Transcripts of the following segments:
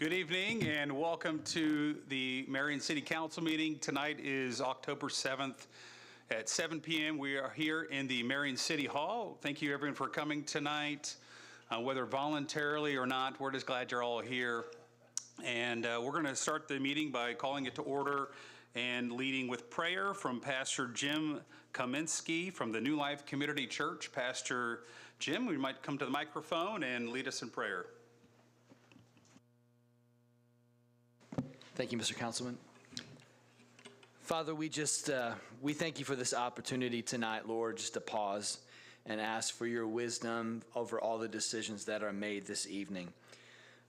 Good evening and welcome to the Marion City Council meeting. Tonight is October 7th at 7 p.m. We are here in the Marion City Hall. Thank you everyone for coming tonight, whether voluntarily or not. We're just glad you're all here. And we're going to start the meeting by calling it to order and leading with prayer from Pastor Jim Kaminsky from the New Life Community Church. Pastor Jim, we might come to the microphone and lead us in prayer. Thank you, Mr. Councilman. Father, we thank you for this opportunity tonight, Lord, just to pause and ask for your wisdom over all the decisions that are made this evening.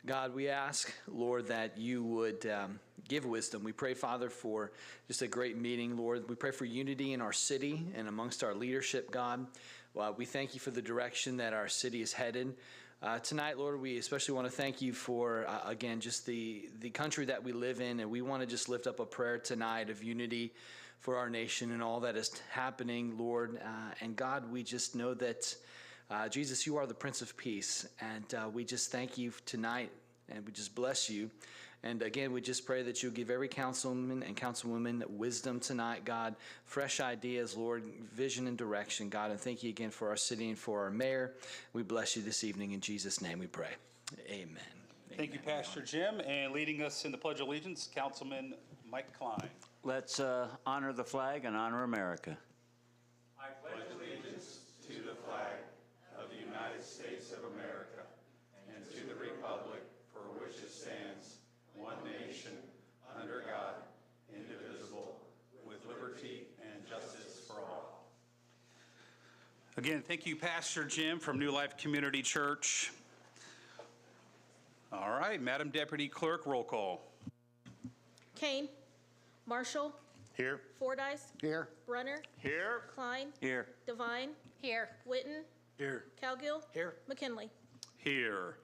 God, we ask, Lord, that you would give wisdom. We pray, Father, for just a great meeting, Lord. We pray for unity in our city and amongst our leadership, God. We thank you for the direction that our city is headed. Tonight, Lord, we especially want to thank you for, again, just the country that we live in, and we want to just lift up a prayer tonight of unity for our nation and all that is happening, Lord. And God, we just know that, Jesus, you are the Prince of Peace, and we just thank you tonight, and we just bless you. And again, we just pray that you'll give every councilman and councilwoman wisdom tonight, God, fresh ideas, Lord, vision and direction, God. And thank you again for our city and for our mayor. We bless you this evening. In Jesus' name we pray. Amen. Thank you, Pastor Jim. And leading us in the Pledge of Allegiance, Councilman Mike Klein. Let's honor the flag and honor America. I pledge allegiance to the flag of the United States of America and to the republic for which it stands, one nation, under God, indivisible, with liberty and justice for all. Again, thank you, Pastor Jim from New Life Community Church. All right, Madam Deputy Clerk, roll call. Kane. Marshall. Here. Fordyce. Here. Brunner. Here. Klein. Here. Devine. Here. Witten. Here. Cowgill. Here. McKinley. Here.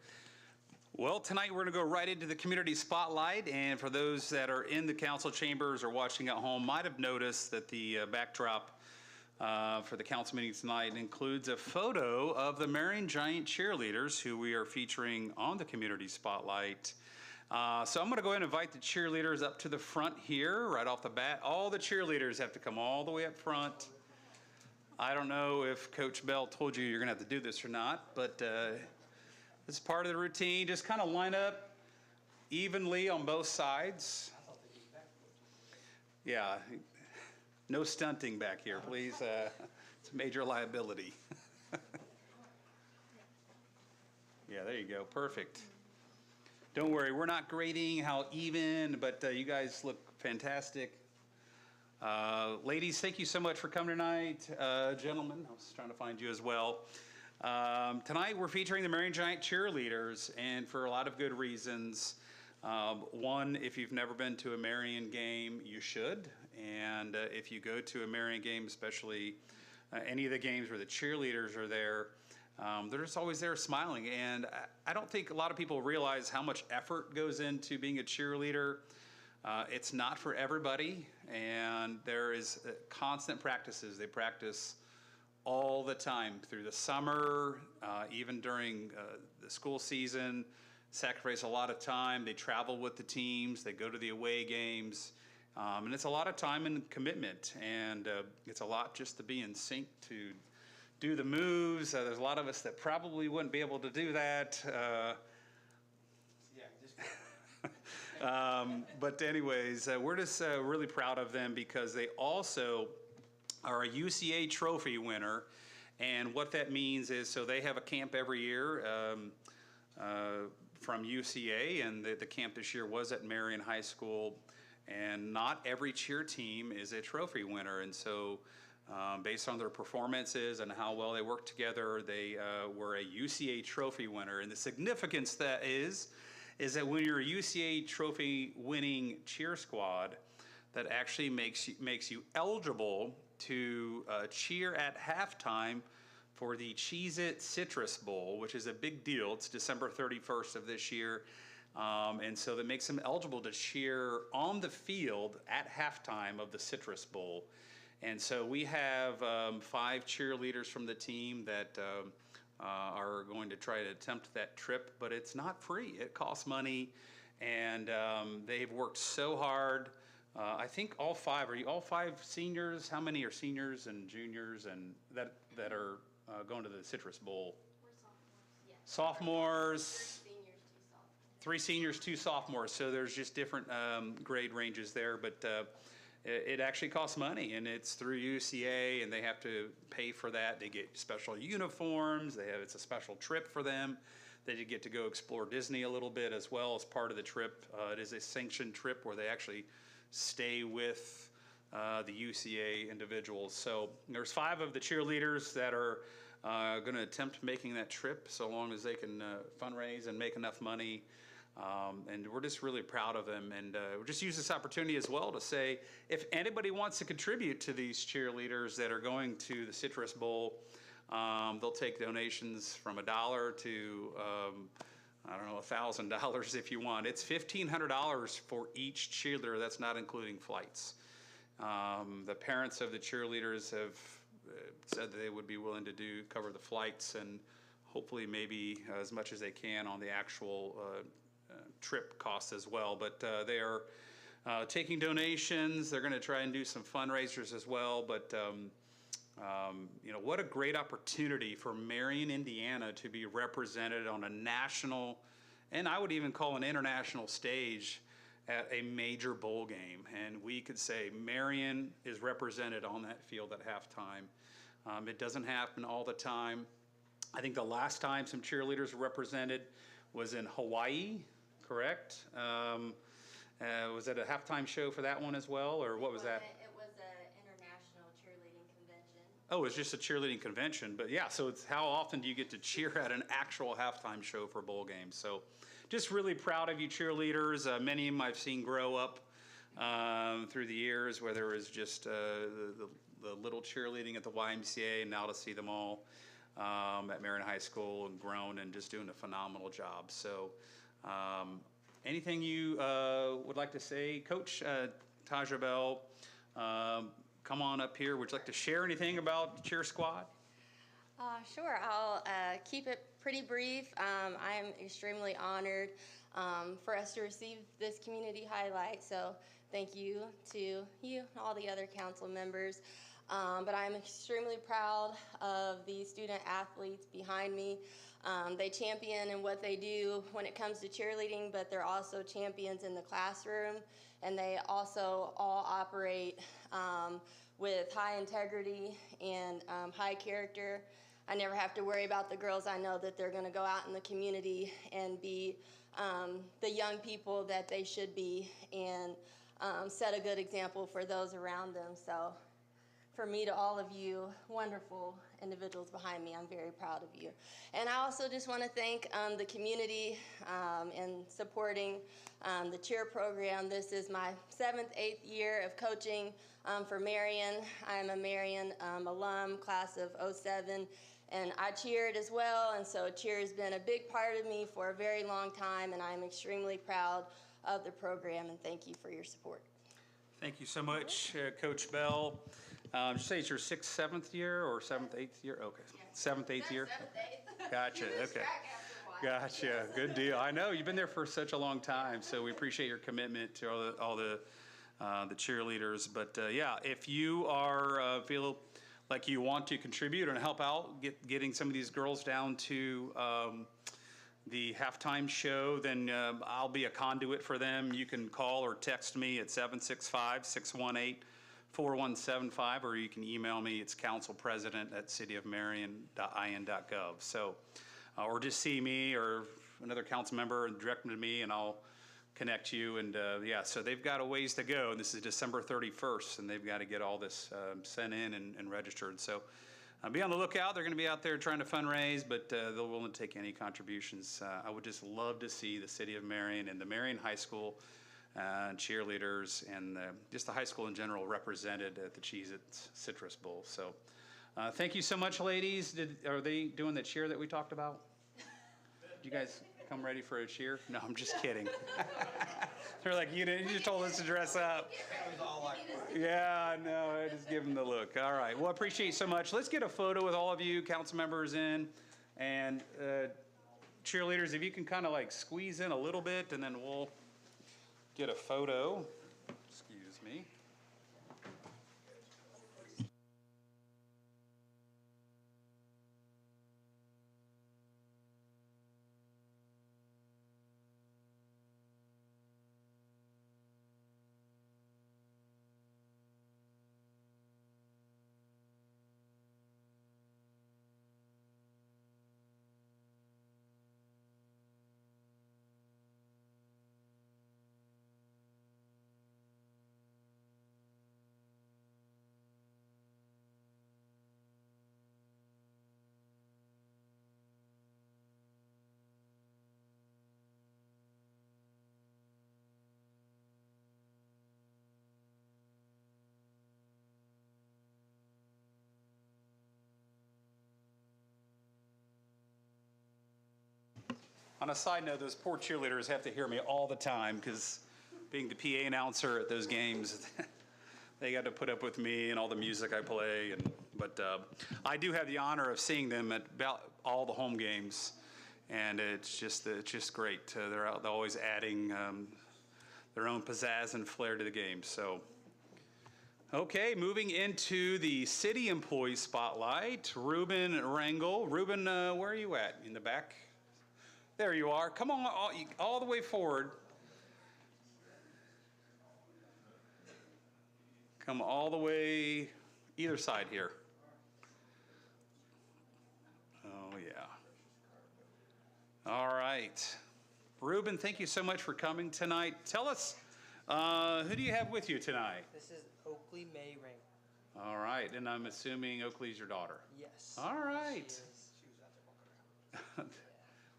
Well, tonight we're going to go right into the community spotlight, and for those that are in the council chambers or watching at home might have noticed that the backdrop for the council meeting tonight includes a photo of the Marion Giant cheerleaders who we are featuring on the community spotlight. So I'm going to go ahead and invite the cheerleaders up to the front here right off the bat. All the cheerleaders have to come all the way up front. I don't know if Coach Bell told you you're going to have to do this or not, but it's part of the routine. Just kind of line up evenly on both sides. Yeah, no stunting back here, please. It's a major liability. Yeah, there you go. Perfect. Don't worry, we're not grading how even, but you guys look fantastic. Ladies, thank you so much for coming tonight. Gentlemen, I was trying to find you as well. Tonight we're featuring the Marion Giant cheerleaders, and for a lot of good reasons. One, if you've never been to a Marion game, you should. And if you go to a Marion game, especially any of the games where the cheerleaders are there, they're just always there smiling. And I don't think a lot of people realize how much effort goes into being a cheerleader. It's not for everybody, and there is constant practices. They practice all the time through the summer, even during the school season, sacrifice a lot of time. They travel with the teams, they go to the away games, and it's a lot of time and commitment, and it's a lot just to be in sync, to do the moves. There's a lot of us that probably wouldn't be able to do that. But anyways, we're just really proud of them because they also are a UCA trophy winner, and what that means is, so they have a camp every year from UCA, and the camp this year was at Marion High School, and not every cheer team is a trophy winner, and so based on their performances and how well they work together, they were a UCA trophy winner. And the significance that is that when you're a UCA trophy winning cheer squad, that actually makes you eligible to cheer at halftime for the Cheez-It Citrus Bowl, which is a big deal. It's December 31st of this year. And so that makes them eligible to cheer on the field at halftime of the Citrus Bowl. And so we have 5 cheerleaders from the team that are going to try to attempt that trip, but it's not free. It costs money. and they've worked so hard. I think all five, are you all five seniors? How many are seniors and juniors and that are going to the Citrus Bowl? Sophomores. Three seniors, two sophomores, so there's just different grade ranges there, but it actually costs money, and it's through UCA, and they have to pay for that. They get special uniforms. It's a special trip for them. They get to go explore Disney a little bit as well as part of the trip. It is a sanctioned trip where they actually stay with the UCA individuals. So there's 5 of the cheerleaders that are going to attempt making that trip, so long as they can fundraise and make enough money. And we're just really proud of them, and we'll just use this opportunity as well to say, if anybody wants to contribute to these cheerleaders that are going to the Citrus Bowl, they'll take donations from $1 to, I don't know, $1,000 if you want. It's $1,500 for each cheerleader. That's not including flights. The parents of the cheerleaders have said that they would be willing to cover the flights and hopefully maybe as much as they can on the actual trip costs as well. But they are taking donations. They're going to try and do some fundraisers as well. But you know, what a great opportunity for Marion, Indiana to be represented on a national, and I would even call an international stage at a major bowl game. And we could say Marion is represented on that field at halftime. It doesn't happen all the time. I think the last time some cheerleaders were represented was in Hawaii, correct? Was it a halftime show for that one as well, or what was that? It was an international cheerleading convention. Oh, it was just a cheerleading convention, but yeah, so it's how often do you get to cheer at an actual halftime show for bowl games? So just really proud of you cheerleaders. Many of them I've seen grow up through the years, whether it was just the little cheerleading at the YMCA, and now to see them all at Marion High School and grown and just doing a phenomenal job. So anything you would like to say? Coach Taja Bell, come on up here. Would you like to share anything about the cheer squad? Sure, I'll keep it pretty brief. I am extremely honored for us to receive this community highlight, so thank you to you and all the other council members. But I'm extremely proud of the student athletes behind me. They champion in what they do when it comes to cheerleading, but they're also champions in the classroom, and they also all operate with high integrity and high character. I never have to worry about the girls. I know that they're going to go out in the community and be the young people that they should be, and set a good example for those around them. So for me, to all of you wonderful individuals behind me, I'm very proud of you. And I also just want to thank the community in supporting the cheer program. This is my 7th, 8th year of coaching for Marion. I'm a Marion alum, class of '07, and I cheered as well, and so cheer has been a big part of me for a very long time, and I'm extremely proud of the program, and thank you for your support. Thank you so much, Coach Bell. Did you say it's your 6th, 7th year, or 7th, 8th year? Okay, 7th, 8th year? 7th, 8th. Gotcha, okay. Gotcha, good deal. I know, you've been there for such a long time, so we appreciate your commitment to all the cheerleaders. But yeah, if you are feel like you want to contribute and help out getting some of these girls down to the halftime show, then I'll be a conduit for them. You can call or text me at 765-618-4175, or you can email me. It's councilpresident@cityofmarion.in.gov. So, or just see me or another council member and direct them to me, and I'll connect you. And yeah, so they've got a ways to go. And this is December 31st, and they've got to get all this sent in and registered. So be on the lookout. They're going to be out there trying to fundraise, but they're willing to take any contributions. I would just love to see the city of Marion and the Marion High School cheerleaders and just the high school in general represented at the Cheez-It Citrus Bowl. So thank you so much, ladies. Are they doing the cheer that we talked about? Did you guys come ready for a cheer? No, I'm just kidding. They're like, you just told us to dress up. Yeah, no, I just give them the look. All right, well, I appreciate you so much. Let's get a photo with all of you council members in, and cheerleaders, if you can kind of like squeeze in a little bit, and then we'll get a photo. Excuse me. On a side note, those poor cheerleaders have to hear me all the time because being the PA announcer at those games, they got to put up with me and all the music I play. But I do have the honor of seeing them at about all the home games, and it's just great. They're always adding their own pizzazz and flair to the game. So, okay, moving into the city employee spotlight, Ruben Rangel. Ruben, where are you at? In the back? There you are. Come on, all the way forward. Come all the way either side here. Oh, yeah. All right. Ruben, thank you so much for coming tonight. Tell us, who do you have with you tonight? This is Oakley May Ring. All right, and I'm assuming Oakley's your daughter. Yes. All right. She was out there walking around.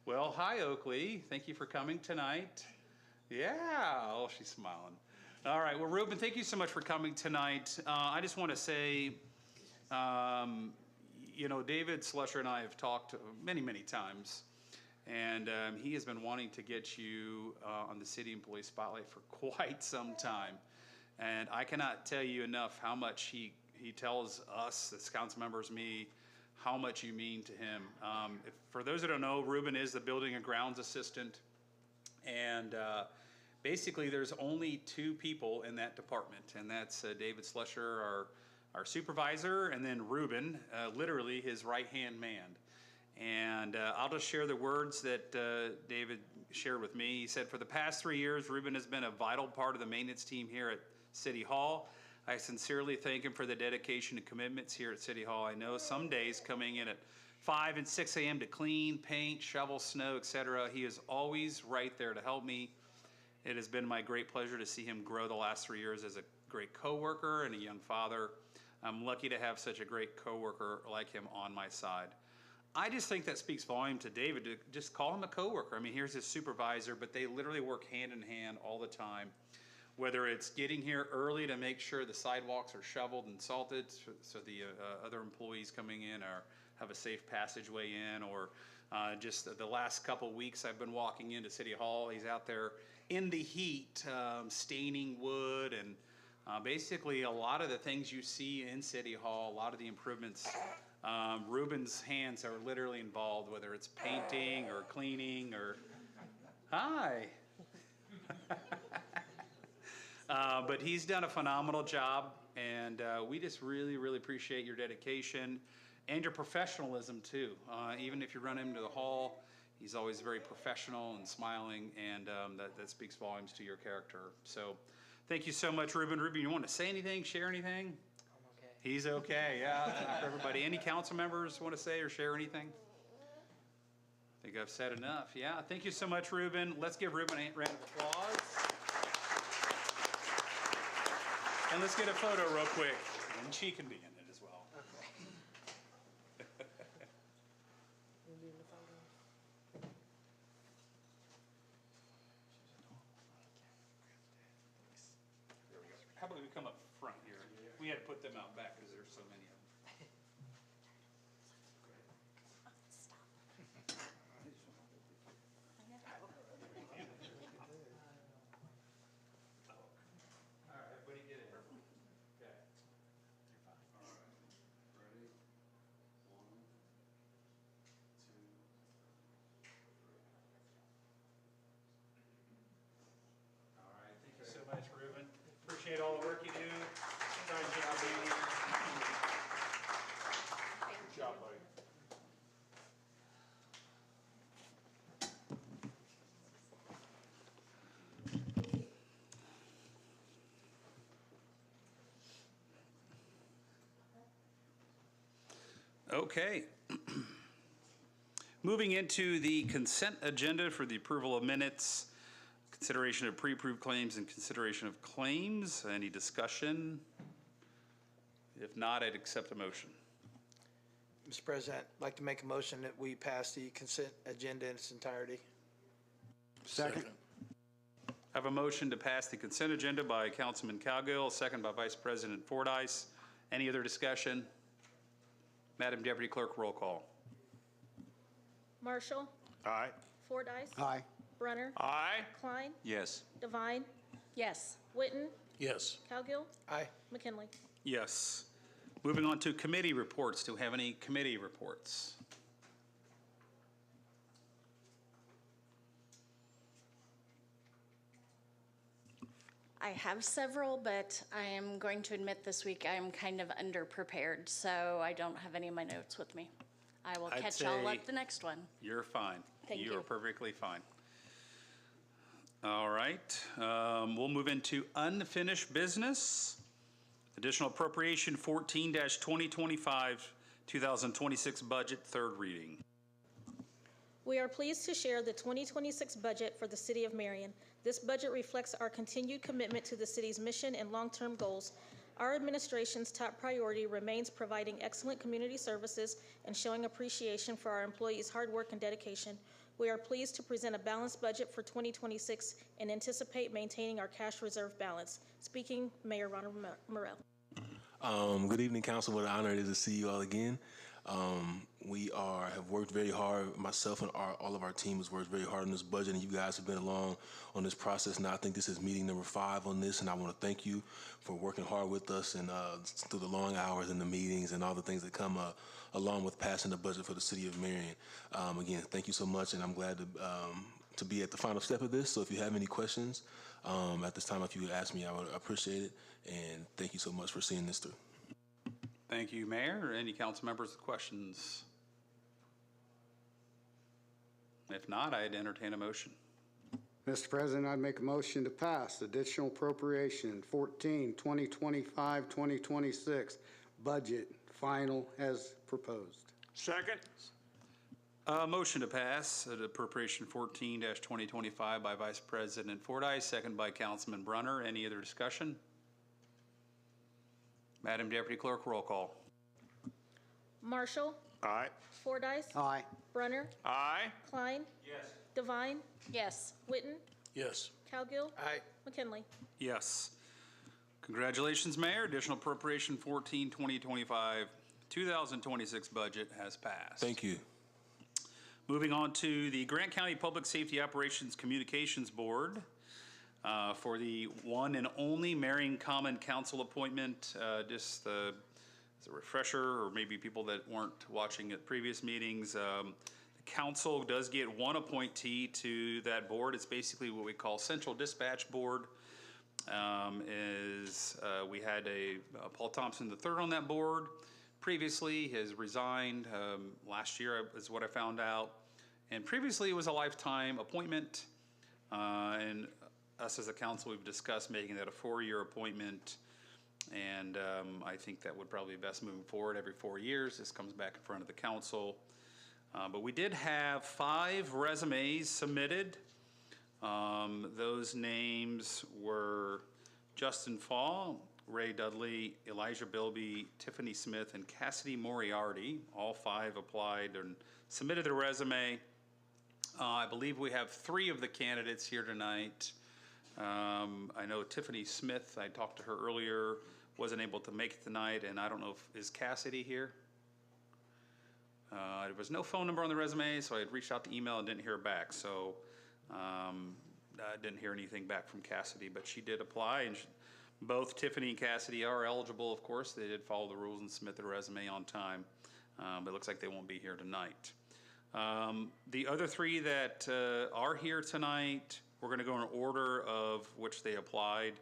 Well, hi, Oakley. Thank you for coming tonight. Yeah. Oh, she's smiling. All right. Well, Ruben, thank you so much for coming tonight. I just want to say, David Slusher and I have talked many, many times, and he has been wanting to get you on the City Employee Spotlight for quite some time. And I cannot tell you enough how much he tells us, the council members, me, how much you mean to him. For those that don't know, Ruben is the building and grounds assistant, and basically there's only two people in that department, and that's David Slusher, our supervisor, and then Ruben, literally his right-hand man. And I'll just share the words that David shared with me. He said, for the past 3 years, Ruben has been a vital part of the maintenance team here at City Hall. I sincerely thank him for the dedication and commitments here at City Hall. I know some days coming in at 5 and 6 a.m. to clean, paint, shovel snow, etc. He is always right there to help me. It has been my great pleasure to see him grow the last 3 years as a great coworker and a young father. I'm lucky to have such a great coworker like him on my side. I just think that speaks volume to David to just call him a coworker. I mean, here's his supervisor, but they literally work hand in hand all the time. Whether it's getting here early to make sure the sidewalks are shoveled and salted so the other employees coming in have a safe passageway in, or just the last couple weeks I've been walking into City Hall, he's out there in the heat, staining wood, and basically a lot of the things you see in City Hall, a lot of the improvements, Ruben's hands are literally involved, whether it's painting or cleaning or, hi. But he's done a phenomenal job, and we just really, really appreciate your dedication and your professionalism too. Even if you run into the hall, he's always very professional and smiling, and that speaks volumes to your character. So thank you so much, Ruben. Ruben, you want to say anything, share anything? I'm okay. He's okay, yeah, for everybody. Any council members want to say or share anything? I think I've said enough. Yeah, thank you so much, Ruben. Let's give Ruben a round of applause. And let's get a photo real quick, and she can be in it as well. There we go. How about we come up front here? We had to put them out back because there's so many of them. All right, everybody get in. Okay. All right. Ready? 1, 2, 3. All right, thank Okay. Moving into the consent agenda for the approval of minutes, consideration of pre-approved claims and consideration of claims. Any discussion? If not, I'd accept a motion. Mr. President, I'd like to make a motion that we pass the consent agenda in its entirety. Second. I have a motion to pass the consent agenda by Councilman Cowgill, second by Vice President Fordyce. Any other discussion? Madam Deputy Clerk, roll call. Marshall, Aye. Fordyce, Aye. Brunner, Aye. Klein, Yes. Devine, Yes. Witten, Yes. Cowgill, Aye. McKinley. Yes. Moving on to committee reports. Do we have any committee reports? I have several, but I am going to admit this week I'm kind of underprepared, so I don't have any of my notes with me. I will I'd catch y'all say- at the next one. You're fine. Thank You are you. perfectly fine. All right, we'll move into unfinished business. Additional appropriation 14-2025, 2026 budget, third reading. We are pleased to share the 2026 budget for the City of Marion. This budget reflects our continued commitment to the city's mission and long-term goals. Our administration's top priority remains providing excellent community services and showing appreciation for our employees' hard work and dedication. We are pleased to present a balanced budget for 2026 and anticipate maintaining our cash reserve balance. Speaking, Mayor Ronald Morel. Good evening, Council. What an honor it is to see you all again. We have worked very hard. Myself and all of our team has worked very hard on this budget, and you guys have been along on this process. Now, I think this is meeting number 5 on this, and I want to thank you for working hard with us and through the long hours and the meetings and all the things that come along with passing the budget for the City of Marion. Again, thank you so much, and I'm glad to be at the final step of this. So if you have any questions at this time, if you would ask me, I would appreciate it. And thank you so much for seeing this through. Thank you, Mayor. Any council members with questions? If not, I'd entertain a motion. Mr. President, I'd make a motion to pass additional appropriation 2025, 2026 budget final as proposed. Second. Motion to pass appropriation 14-2025 by Vice President Fordyce, second by Councilman Brunner. Any other discussion? Madam Deputy Clerk, roll call. Marshall, Aye. Fordyce, Aye. Brunner, Aye. Klein, Yes. Devine, Yes. Witten, Yes. Cowgill, Aye. McKinley. Yes. Congratulations, Mayor. Additional appropriation 14-2025, 2026 budget has passed. Thank you. Moving on to the Grant County Public Safety Operations Communications Board for the one and only Marion Common Council appointment. Just as a refresher, or maybe people that weren't watching at previous meetings, the council does get one appointee to that board. It's basically what we call Central Dispatch Board. We had Paul Thompson III on that board. Previously, has resigned last year is what I found out. And previously, it was a lifetime appointment. And us as a council, we've discussed making that a 4-year appointment. And I think that would probably be best moving forward every 4 years. This comes back in front of the council. But we did have 5 resumes submitted. Those names were Justin Fall, Ray Dudley, Elijah Bilby, Tiffany Smith, and Cassidy Moriarty. All 5 applied and submitted their resume. I believe we have 3 of the candidates here tonight. I know Tiffany Smith, I talked to her earlier, wasn't able to make it tonight, and I don't know is Cassidy here? There was no phone number on the resume, so I had reached out to email and didn't hear back. So I didn't hear anything back from Cassidy, but she did apply, and both Tiffany and Cassidy are eligible, of course. They did follow the rules and submit their resume on time, but it looks like they won't be here tonight. The other 3 that are here tonight, we're going to go in order of which they applied.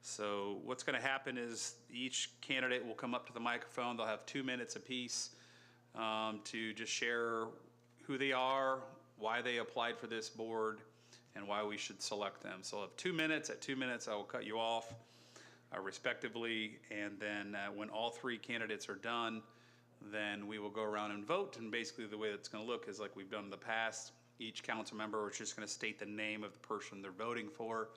So what's going to happen is each candidate will come up to the microphone. They'll have 2 minutes apiece to just share who they are, why they applied for this board, and why we should select them. So I'll have 2 minutes. At 2 minutes, I will cut you off respectively. And then when all 3 candidates are done, then we will go around and vote. And basically the way that's going to look is like we've done in the past. Each council member is just going to state the name of the person they're voting for.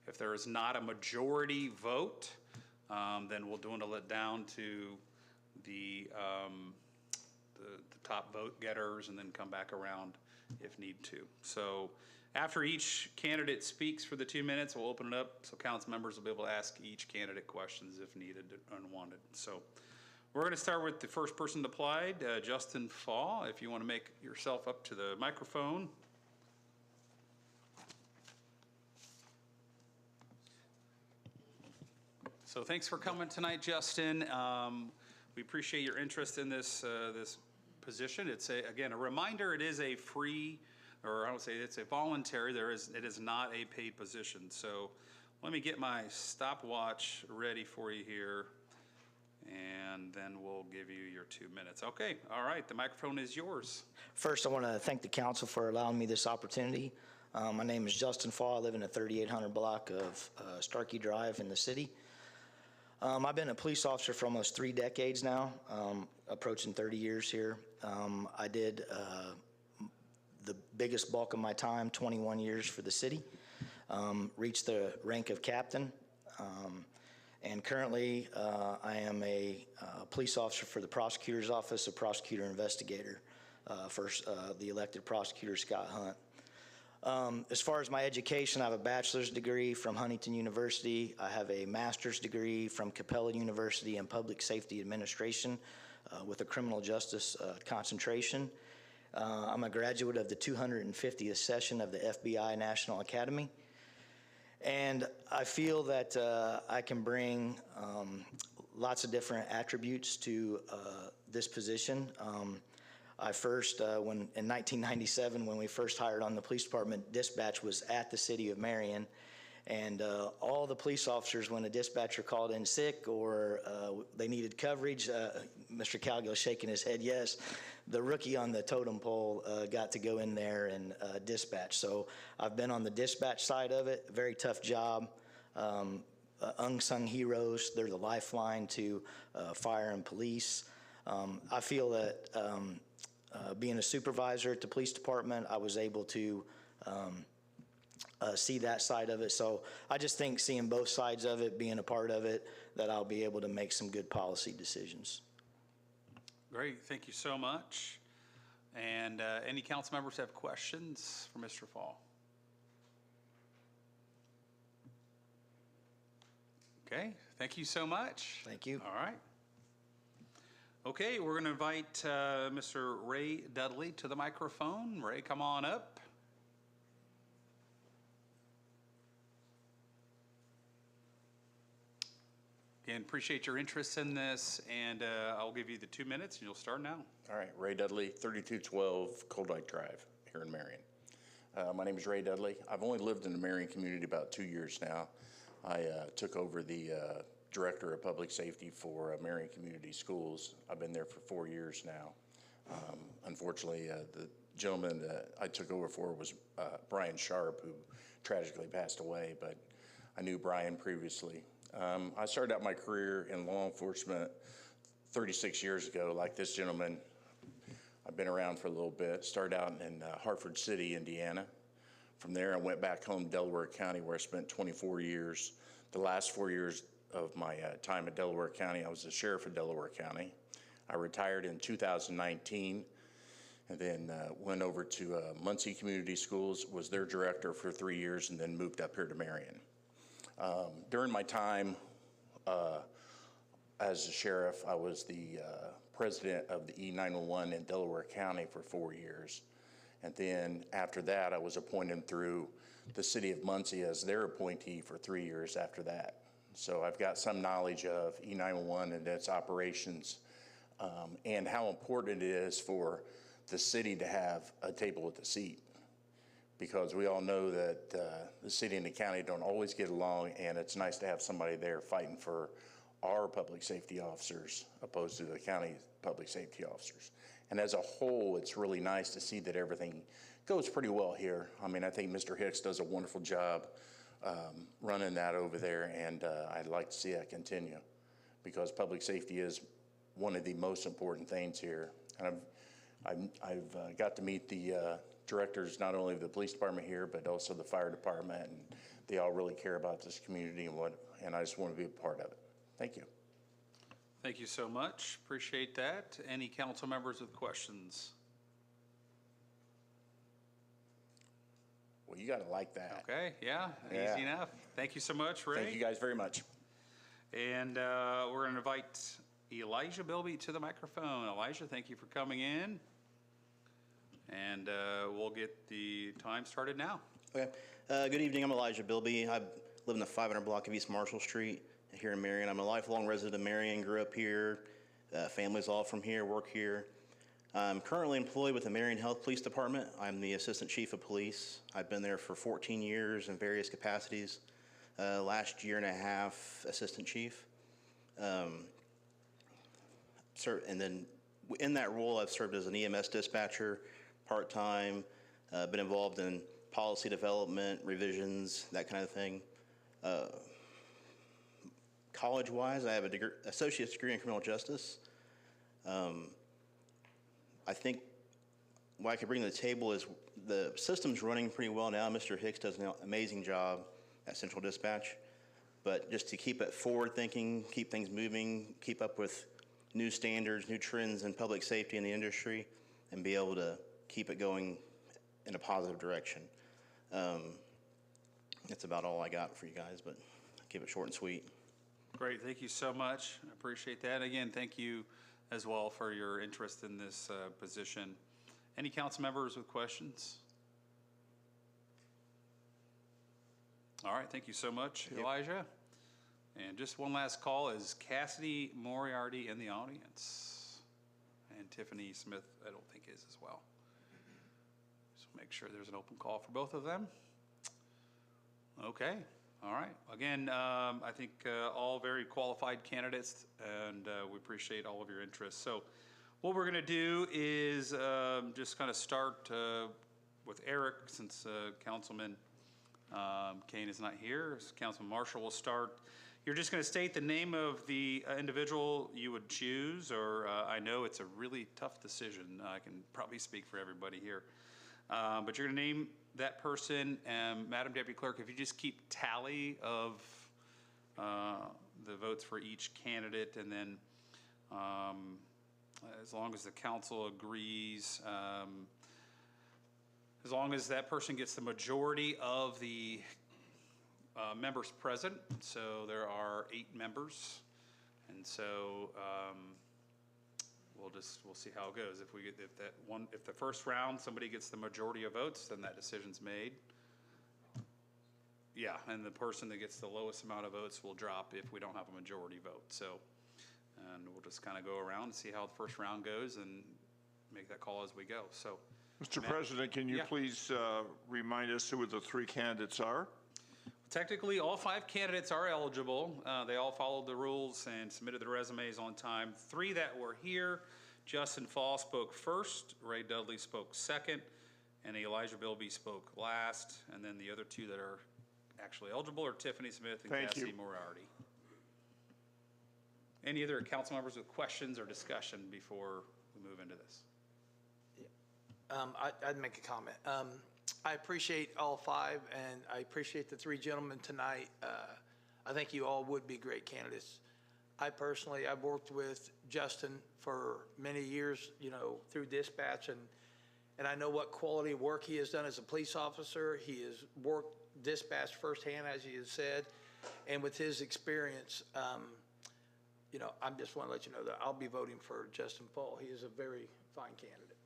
If there is not a majority vote, then we'll dwindle it down to the top vote getters and then come back around if need to. So after each candidate speaks for the 2 minutes, we'll open it up so council members will be able to ask each candidate questions if needed and wanted. So we're going to start with the first person applied, Justin Fall. If you want to make yourself up to the microphone. So thanks for coming tonight, Justin. We appreciate your interest in this position. It's again a reminder. It is a free, or I would say it's a voluntary. It is not a paid position. So let me get my stopwatch ready for you here, and then we'll give you your 2 minutes. Okay. All right. The microphone is yours. First, I want to thank the council for allowing me this opportunity. My name is Justin Fall. I live in the 3800 block of Starkey Drive in the city. I've been a police officer for almost 3 decades now, approaching 30 years here. I did the biggest bulk of my time, 21 years for the city, reached the rank of captain, and currently I am a police officer for the prosecutor's office, a prosecutor investigator for the elected prosecutor, Scott Hunt. As far as my education, I have a bachelor's degree from Huntington University. I have a master's degree from Capella University in Public Safety Administration with a criminal justice concentration. I'm a graduate of the 250th session of the FBI National Academy. And I feel that I can bring lots of different attributes to this position. I first, in 1997, when we first hired on the police department, dispatch was at the city of Marion. And all the police officers, when a dispatcher called in sick or they needed coverage, Mr. Calgill shaking his head, yes, the rookie on the totem pole got to go in there and dispatch. So I've been on the dispatch side of it, very tough job. Unsung heroes, they're the lifeline to fire and police. I feel that being a supervisor at the police department, I was able to see that side of it. So I just think seeing both sides of it, being a part of it, that I'll be able to make some good policy decisions. Great. Thank you so much. And any council members have questions for Mr. Fall? Okay. Thank you so much. Thank you. All right. Okay, we're going to invite Mr. Ray Dudley to the microphone. Ray, come on up. Again, appreciate your interest in this, and I'll give you the 2 minutes, and you'll start now. All right, Ray Dudley, 3212 Cold Lake Drive here in Marion. My name is Ray Dudley. I've only lived in the Marion community about 2 years now. I took over the Director of Public Safety for Marion Community Schools. I've been there for 4 years now. Unfortunately, the gentleman that I took over for was Brian Sharp, who tragically passed away, but I knew Brian previously. I started out my career in law enforcement 36 years ago, like this gentleman. I've been around for a little bit. Started out in Hartford City, Indiana. From there, I went back home to Delaware County, where I spent 24 years. The last 4 years of my time at Delaware County, I was the sheriff of Delaware County. I retired in 2019 and then went over to Muncie Community Schools, was their director for 3 years, and then moved up here to Marion. During my time as a sheriff, I was the president of the E911 in Delaware County for 4 years. And then after that, I was appointed through the city of Muncie as their appointee for 3 years after that. So I've got some knowledge of E911 and its operations and how important it is for the city to have a table at the seat. Because we all know that the city and the county don't always get along, and it's nice to have somebody there fighting for our public safety officers opposed to the county public safety officers. And as a whole, it's really nice to see that everything goes pretty well here. I mean, I think Mr. Hicks does a wonderful job running that over there, and I'd like to see that continue because public safety is one of the most important things here. And I've got to meet the directors, not only of the police department here, but also the fire department, and they all really care about this community and I just want to be a part of it. Thank you. Thank you so much. Appreciate that. Any council members with questions? Well, you got to like that. Okay, yeah, Yeah. easy enough. Thank you so much, Ray. Thank you guys very much. And we're going to invite Elijah Bilby to the microphone. Elijah, thank you for coming in. And we'll get the time started now. Okay. Good evening. I'm Elijah Bilby. I live in the 500 block of East Marshall Street here in Marion. I'm a lifelong resident of Marion, grew up here. Family's all from here, work here. I'm currently employed with the Marion Health Police Department. I'm the Assistant Chief of Police. I've been there for 14 years in various capacities. Last year and a half, Assistant Chief. And then in that role, I've served as an EMS dispatcher, part-time, been involved in policy development, revisions, that kind of thing. College-wise, I have an associate's degree in criminal justice. I think what I could bring to the table is the system's running pretty well now. Mr. Hicks does an amazing job at Central Dispatch. But just to keep it forward-thinking, keep things moving, keep up with new standards, new trends in public safety in the industry, and be able to keep it going in a positive direction. That's about all I got for you guys, but I'll keep it short and sweet. Great, thank you so much. I appreciate that. Again, thank you as well for your interest in this position. Any council members with questions? All right, thank you so much, Elijah. And just one last call, is Cassidy Moriarty in the audience? And Tiffany Smith, I don't think is as well. So make sure there's an open call for both of them. Okay, all right. Again, I think all very qualified candidates, and we appreciate all of your interest. So what we're gonna do is just kind of start with Eric, since Councilman Kane is not here. Councilman Marshall will start. You're just going to state the name of the individual you would choose, or I know it's a really tough decision. I can probably speak for everybody here. But you're going to name that person, and Madam Deputy Clerk, if you just keep tally of the votes for each candidate, and then as long as the council agrees, as long as that person gets the majority of the members present, so there are 8 members, and so we'll see how it goes. If the first round somebody gets the majority of votes, then that decision's made. Yeah, and the person that gets the lowest amount of votes will drop if we don't have a majority vote. So, and we'll just kind of go around and see how the first round goes and make that call as we go. So, Mr. President, can you please remind us who the 3 candidates are? Technically, all 5 candidates are eligible. They all followed the rules and submitted their resumes on time. 3 that were here, Justin Fall spoke first, Ray Dudley spoke second, and Elijah Bilby spoke last. And then the other 2 that are actually eligible are Tiffany Smith and Cassie Moriarty. Any other council members with questions or discussion before we move into this? I'd make a comment. I appreciate all 5, and I appreciate the 3 gentlemen tonight. I think you all would be great candidates. I've worked with Justin for many years, through dispatch, and I know what quality work he has done as a police officer. He has worked dispatch firsthand, as he has said, and with his experience, I just want to let you know that I'll be voting for Justin Fall. He is a very fine candidate.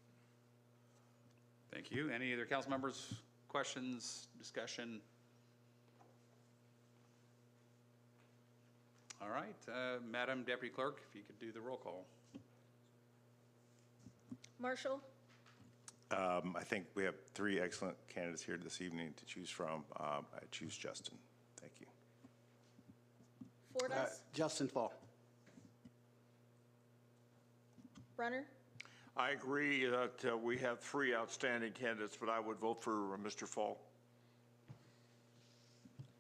Thank you. Any other council members, questions, discussion? All right, Madam Deputy Clerk, if you could do the roll call. Marshall? I think we have 3 excellent candidates here this evening to choose from. I choose Justin. Thank you. Fordyce? Justin Fall. Brunner? I agree that we have 3 outstanding candidates, but I would vote for Mr. Fall.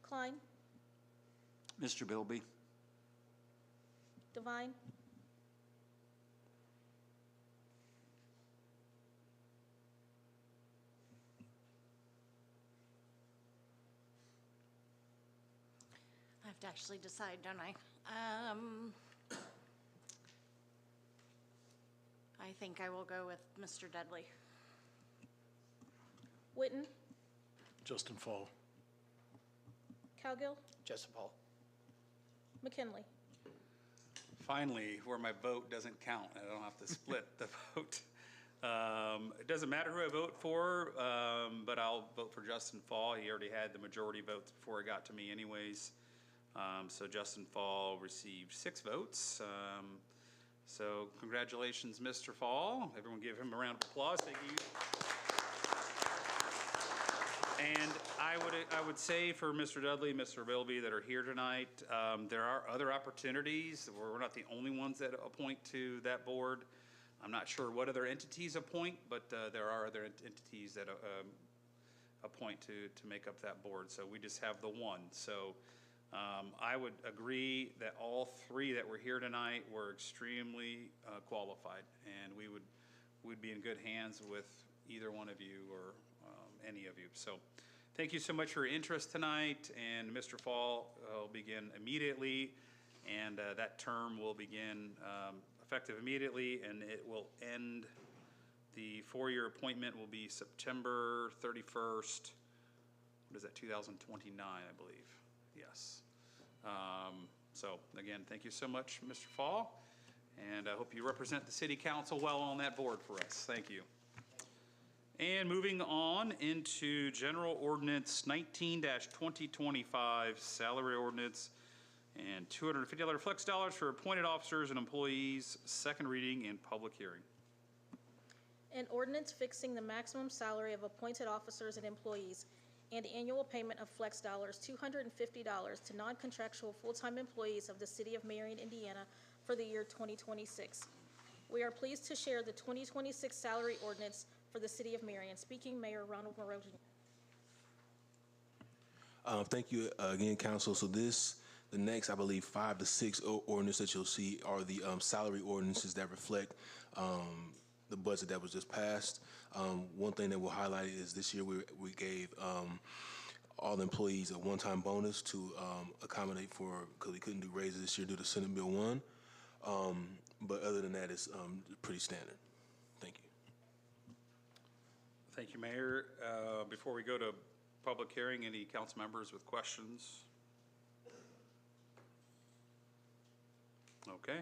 Klein? Mr. Bilby. Devine? have to actually decide, don't I? I think I will go with Mr. Dudley. Witten, Justin Fall. Cowgill, Justin Paul. McKinley. Finally, where my vote doesn't count, I don't have to split the vote. It doesn't matter who I vote for, but I'll vote for Justin Fall. He already had the majority votes before it got to me anyways. So Justin Fall received 6 votes. So congratulations, Mr. Fall. Everyone give him a round of applause. Thank you. And I would say for Mr. Dudley, Mr. Bilby that are here tonight, there are other opportunities. We're not the only ones that appoint to that board. I'm not sure what other entities appoint, but there are other entities that appoint to make up that board. So we just have the one. So I would agree that all 3 that were here tonight were extremely qualified, and we'd be in good hands with either one of you or any of you. So thank you so much for your interest tonight, and Mr. Fall will begin immediately, and that term will begin effective immediately, and it will end, the 4-year appointment will be September 31st, what is that, 2029, I believe, yes. So again, thank you so much, Mr. Fall, and I hope you represent the City Council well on that board for us. Thank you. And moving on into General Ordinance 19-2025, Salary Ordinance, and $250 flex dollars for appointed officers and employees, second reading and public hearing. An ordinance fixing the maximum salary of appointed officers and employees and annual payment of flex dollars, $250 to non-contractual full-time employees of the City of Marion, Indiana for the year 2026. We are pleased to share the 2026 salary ordinance for the City of Marion. Speaking, Mayor Ronald Marion. Thank you again, Council. So the next, I believe, 5 to 6 ordinances that you'll see are the salary ordinances that reflect the budget that was just passed. One thing that we'll highlight is this year we gave all the employees a one-time bonus to accommodate for, because we couldn't do raises this year due to Senate Bill 1. But other than that, it's pretty standard. Thank you. Thank you, Mayor. Before we go to public hearing, any council members with questions? Okay.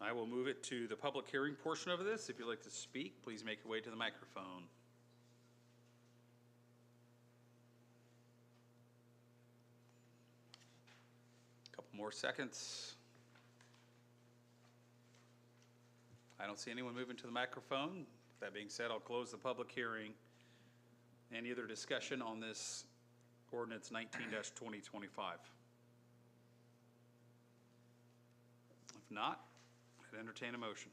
I will move it to the public hearing portion of this. If you'd like to speak, please make your way to the microphone. Couple more seconds. I don't see anyone moving to the microphone. That being said, I'll close the public hearing. Any other discussion on this ordinance 19-2025? If not, I'd entertain a motion.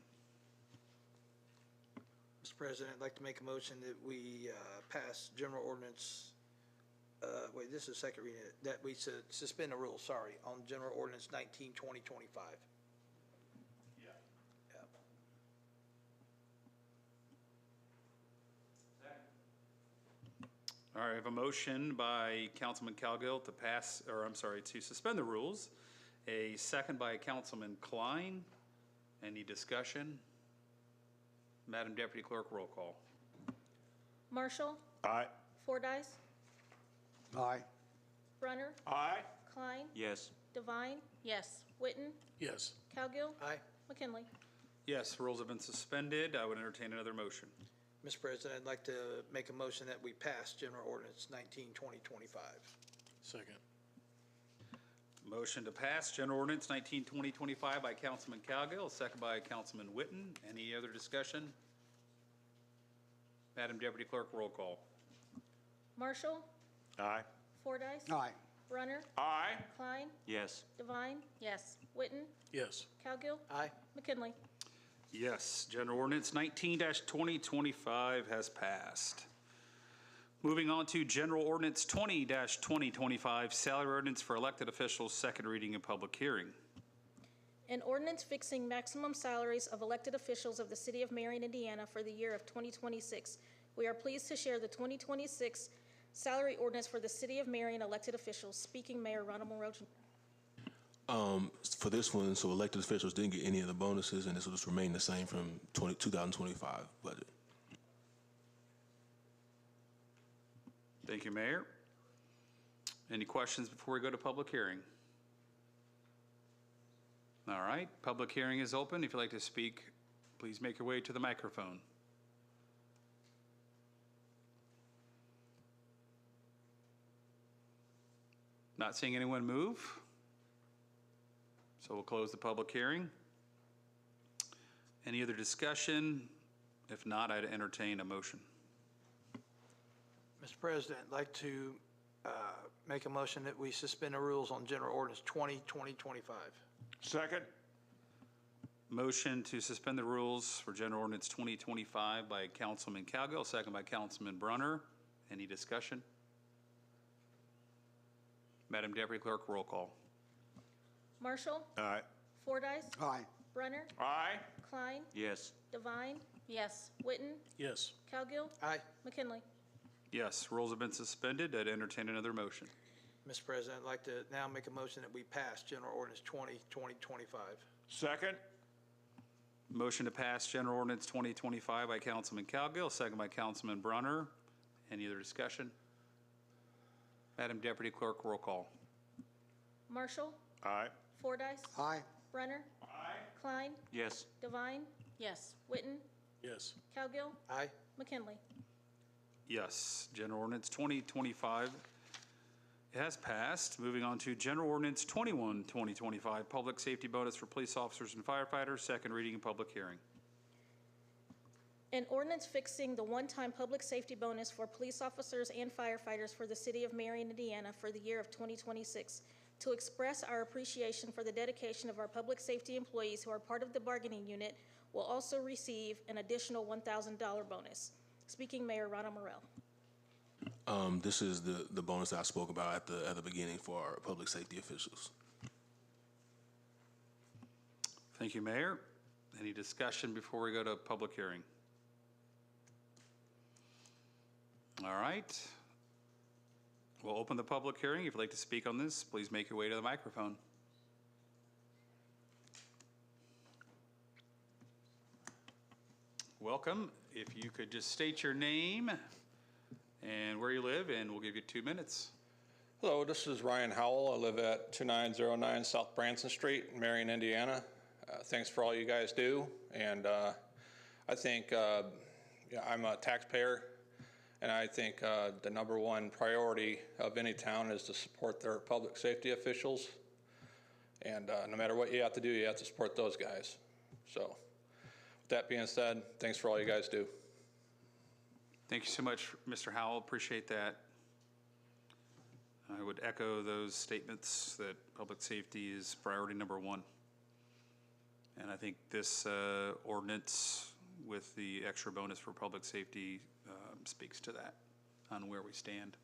Mr. President, I'd like to make a motion that we pass general ordinance, wait, this is second reading, that we suspend the rules, sorry, on general ordinance 19-2025. All right, I have a motion by Councilman Cowgill to pass, or I'm sorry, to suspend the rules. A second by Councilman Klein. Any discussion? Madam Deputy Clerk, roll call. Marshall, Aye. Fordyce, Aye. Brunner, Aye. Klein, Yes. Devine, Yes. Witten, Yes. Cowgill, Aye. McKinley. Yes, rules have been suspended. I would entertain another motion. Mr. President, I'd like to make a motion that we pass general ordinance 19-2025. Second. Motion to pass General Ordinance 19-2025 by Councilman Cowgill, second by Councilman Witten. Any other discussion? Madam Deputy Clerk, roll call. Marshall, Aye. Fordyce, Aye. Brunner, Aye. Klein, Yes. Devine, Yes. Witten, Yes. Cowgill, Aye. Yes, McKinley. General Ordinance 19-2025 has passed. Moving on to General Ordinance 20-2025, Salary Ordinance for Elected Officials, second reading and public hearing. An ordinance fixing maximum salaries of elected officials of the City of Marion, Indiana for the year of 2026. We are pleased to share the 2026 salary ordinance for the City of Marion elected officials. Speaking Mayor Ronald Monroe. For this one, so elected officials didn't get any of the bonuses, and this will just remain the same from 2025 budget. Thank you, Mayor. Any questions before we go to public hearing? All right, public hearing is open. If you'd like to speak, please make your way to the microphone. Not seeing anyone move, so we'll close the public hearing. Any other discussion? If not, I'd entertain a motion. Mr. President, I'd like to make a motion that we suspend the rules on General Ordinance 20-2025. Second. Motion to suspend the rules for General Ordinance 2025 by Councilman Cowgill, second by Councilman Brunner. Any discussion? Madam Deputy Clerk, roll call. Marshall? Aye. Fordyce? Aye. Brunner? Aye. Klein? Yes. Devine? Yes. Witten? Yes. Cowgill? Aye. McKinley? Yes, rules have been suspended. I'd entertain another motion. Mr. President, I'd like to now make a motion that we pass General Ordinance 20-2025. Second. Motion to pass General Ordinance 2025 by Councilman Cowgill, second by Councilman Brunner. Any other discussion? Madam Deputy Clerk, roll call. Marshall? Aye. Fordyce? Aye. Brunner? Aye. Klein? Yes. Devine? Yes. Witten? Yes. Cowgill? Aye. McKinley? Yes, General Ordinance 2025 has passed. Moving on to General Ordinance 21-2025, Public Safety Bonus for Police Officers and Firefighters, second reading and public hearing. An ordinance fixing the one-time public safety bonus for police officers and firefighters for the City of Marion, Indiana for the year of 2026 to express our appreciation for the dedication of our public safety employees who are part of the bargaining unit will also receive an additional $1,000 bonus. Speaking Mayor Ronald Morrell. This is the bonus that I spoke about at the beginning for our public safety officials. Thank you, Mayor. Any discussion before we go to public hearing? All right. We'll open the public hearing. If you'd like to speak on this, please make your way to the microphone. Welcome. If you could just state your name and where you live, and we'll give you 2 minutes. Hello, this is Ryan Howell. I live at 2909 South Branson Street in Marion, Indiana. Thanks for all you guys do. And I think I'm a taxpayer, and I think the number one priority of any town is to support their public safety officials. And no matter what you have to do, you have to support those guys. So with that being said, thanks for all you guys do. Thank you so much, Mr. Howell. Appreciate that. I would echo those statements that public safety is priority number one. And I think this ordinance with the extra bonus for public safety speaks to that on where we stand.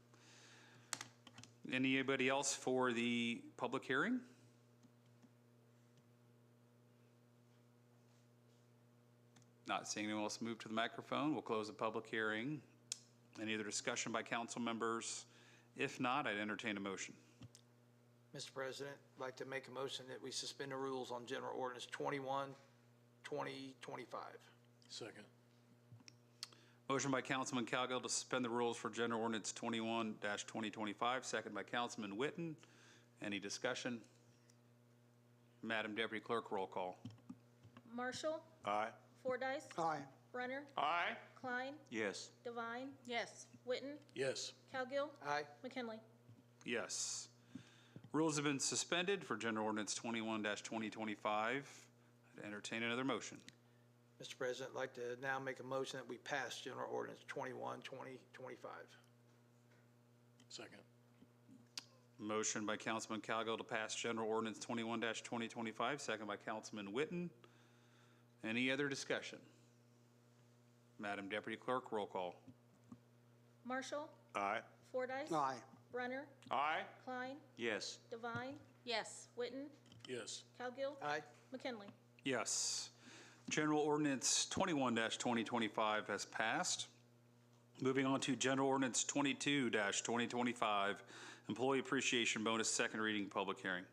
Anybody else for the public hearing? Not seeing anyone else move to the microphone, we'll close the public hearing. Any other discussion by council members? If not, I'd entertain a motion. Mr. President, I'd like to make a motion that we suspend the rules on General Ordinance 21-2025. Second. Motion by Councilman Cowgill to suspend the rules for General Ordinance 21-2025, second by Councilman Witten. Any discussion? Madam Deputy Clerk, roll call. Marshall? Aye. Fordyce? Aye. Brunner? Aye. Klein? Yes. Devine? Yes. Witten? Yes. Cowgill? Aye. McKinley? Yes. Rules have been suspended for General Ordinance 21-2025. I'd entertain another motion. Mr. President, I'd like to now make a motion that we pass General Ordinance 21-2025. Second. Motion by Councilman Cowgill to pass General Ordinance 21-2025, second by Councilman Witten. Any other discussion? Madam Deputy Clerk, roll call. Marshall? Aye. Fordyce? Aye. Brunner? Aye. Klein? Yes. Devine? Yes. Witten? Yes. Cowgill? Aye. McKinley? Yes. General Ordinance 21-2025 has passed. Moving on to General Ordinance 22-2025, Employee Appreciation Bonus, second reading, public hearing.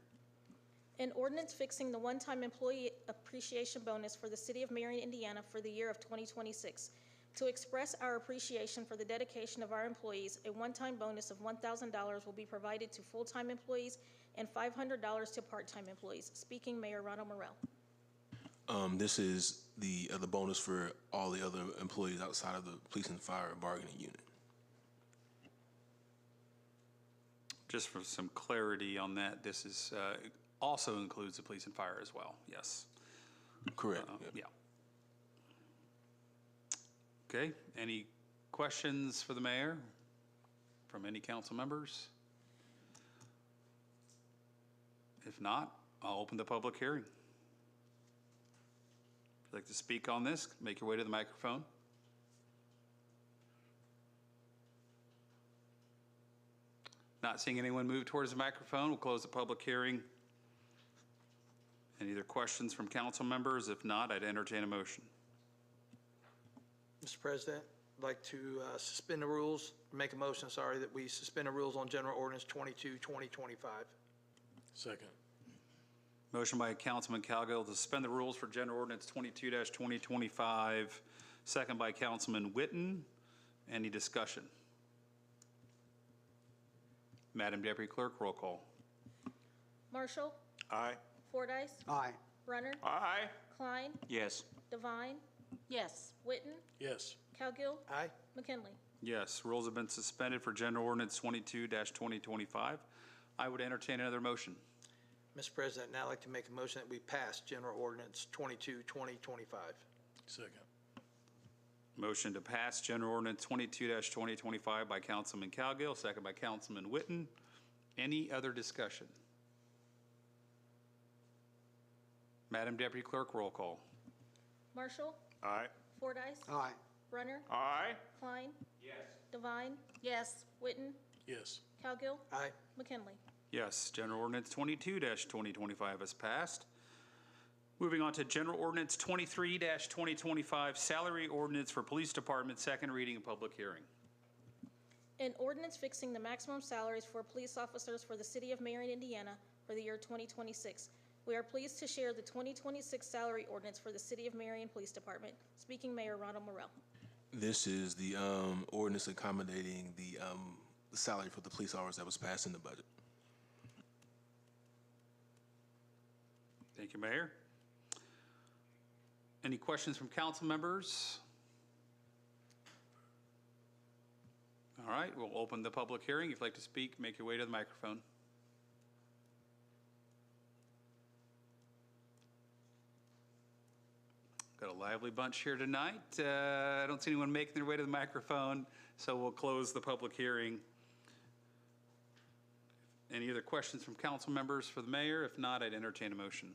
An ordinance fixing the one-time employee appreciation bonus for the City of Marion, Indiana for the year of 2026. To express our appreciation for the dedication of our employees, a one-time bonus of $1,000 will be provided to full-time employees and $500 to part-time employees. Speaking, Mayor Ronald Morrell. This is the bonus for all the other employees outside of the police and fire bargaining unit. Just for some clarity on that, this is also includes the police and fire as well. Yes. Correct. Yeah. Okay. Any questions for the mayor from any council members? If not, I'll open the public hearing. If you'd like to speak on this, make your way to the microphone. Not seeing anyone move towards the microphone, we'll close the public hearing. Any other questions from council members? If not, I'd entertain a motion. Mr. President, I'd like to suspend the rules, make a motion, sorry, that we suspend the rules on General Ordinance 22-2025. Second. Motion by Councilman Calgill to suspend the rules for General Ordinance 22-2025, second by Councilman Witten. Any discussion? Madam Deputy Clerk, roll call. Marshall? Aye. Fordyce? Aye. Runner? Aye. Klein? Yes. Devine? Yes. Witten? Yes. Cowgill? Aye. McKinley? Yes, rules have been suspended for General Ordinance 22-2025. I would entertain another motion. Mr. President, now I'd like to make a motion that we pass General Ordinance 22-2025. Second. Motion to pass General Ordinance 22-2025 by Councilman Cowgill, second by Councilman Witten. Any other discussion? Madam Deputy Clerk, roll call. Marshall? Aye. Fordyce? Aye. Runner? Aye. Klein? Yes. Devine? Yes. Witten? Yes. Cowgill? Aye. McKinley? Yes, General Ordinance 22-2025 is passed. Moving on to General Ordinance 23-2025, Salary Ordinance for Police Department, second reading and public hearing. An ordinance fixing the maximum salaries for police officers for the City of Marion, Indiana for the year 2026. We are pleased to share the 2026 salary ordinance for the City of Marion Police Department. Speaking, Mayor Ronald Morrell. This is the ordinance accommodating the salary for the police hours that was passed in the budget. Thank you, Mayor. Any questions from council members? All right, we'll open the public hearing. If you'd like to speak, make your way to the microphone. Got a lively bunch here tonight. I don't see anyone making their way to the microphone, so we'll close the public hearing. Any other questions from council members for the mayor? If not, I'd entertain a motion.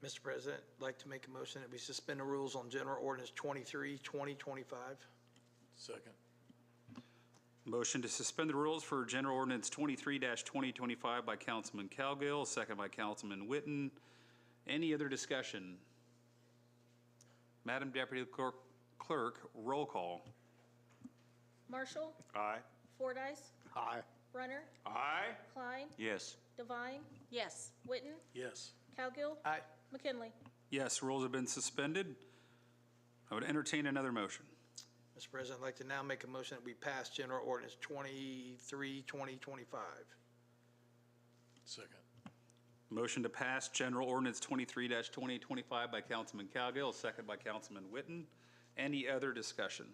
Mr. President, I'd like to make a motion that we suspend the rules on General Ordinance 23-2025. Second. Motion to suspend the rules for General Ordinance 23-2025 by Councilman Cowgill, second by Councilman Witten. Any other discussion? Madam Deputy Clerk, roll call. Marshall? Aye. Fordyce? Aye. Runner? Aye. Klein? Yes. Devine? Yes. Witten? Yes. Cowgill? Aye. McKinley? Yes, rules have been suspended. I would entertain another motion. Mr. President, I'd like to now make a motion that we pass General Ordinance 23-2025. Second. Motion to pass General Ordinance 23-2025 by Councilman Cowgill, second by Councilman Witten. Any other discussion?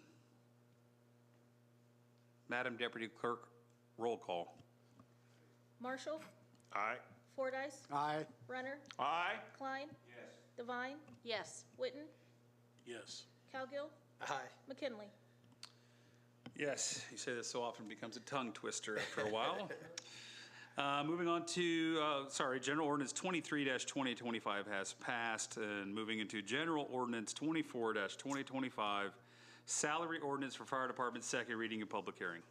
Madam Deputy Clerk, roll call. Marshall? Aye. Fordyce? Aye. Runner? Aye. Klein? Yes. Devine? Yes. Witten? Yes. Cowgill? Aye. McKinley? Yes, you say this so often it becomes a tongue twister after a while. Moving on to, General Ordinance 23-2025 has passed, and moving into General Ordinance 24-2025, Salary Ordinance for Fire Department, second reading and public hearing.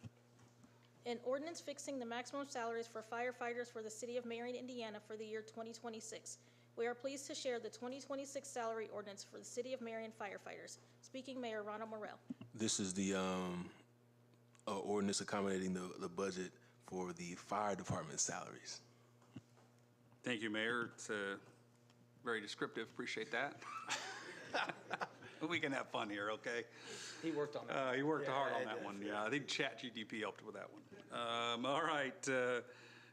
An ordinance fixing the maximum salaries for firefighters for the City of Marion, Indiana for the year 2026. We are pleased to share the 2026 salary ordinance for the City of Marion firefighters. Speaking, Mayor Ronald Morrell. This is the ordinance accommodating the budget for the fire department salaries. Thank you, Mayor. It's very descriptive. Appreciate that. We can have fun here, okay? He worked on it. He worked hard on he that did. one. Yeah, I think ChatGPT helped with that one. All right.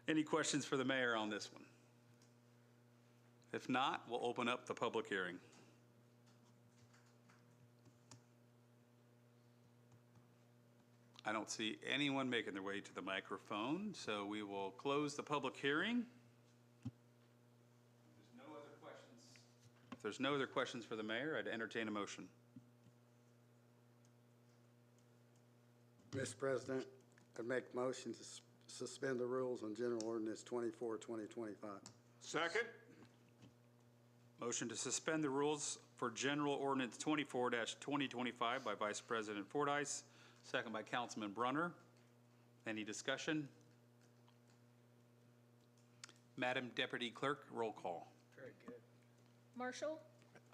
Any questions for the mayor on this one? If not, we'll open up the public hearing. I don't see anyone making their way to the microphone, so we will close the public hearing. If there's no other questions for the mayor, I'd entertain a motion. Mr. President, I'd make a motion to suspend the rules on General Ordinance 24, 2025. Second? Motion to suspend the rules for General Ordinance 24-2025 by Vice President Fordyce, second by Councilman Brunner. Any discussion? Madam Deputy Clerk, roll call. Very good. Marshall,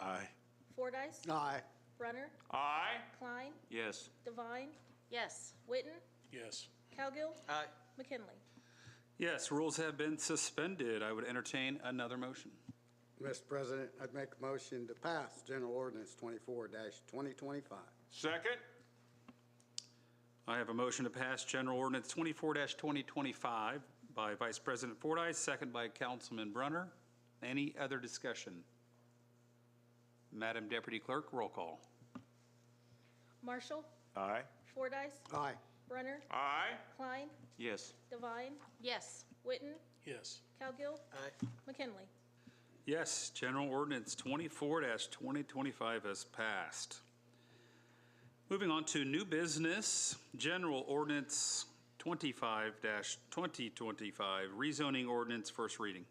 Aye. Fordyce, Aye. Brunner, Aye. Klein, Yes. Devine, Yes. Witten, Yes. Cowgill, Aye. McKinley. Yes, rules have been suspended. I would entertain another motion. Mr. President, I'd make a motion to pass General Ordinance 24-2025. Second? I have a motion to pass General Ordinance 24-2025 by Vice President Fordyce, second by Councilman Brunner. Any other discussion? Madam Deputy Clerk, roll call. Marshall, Aye. Fordyce, Aye. Brunner, Aye. Klein, Yes. Devine, Yes. Witten, Yes. Cowgill, Aye. McKinley. Yes, General Ordinance 24-2025 has passed. Moving on to new business, General Ordinance 25-2025, rezoning ordinance, first reading.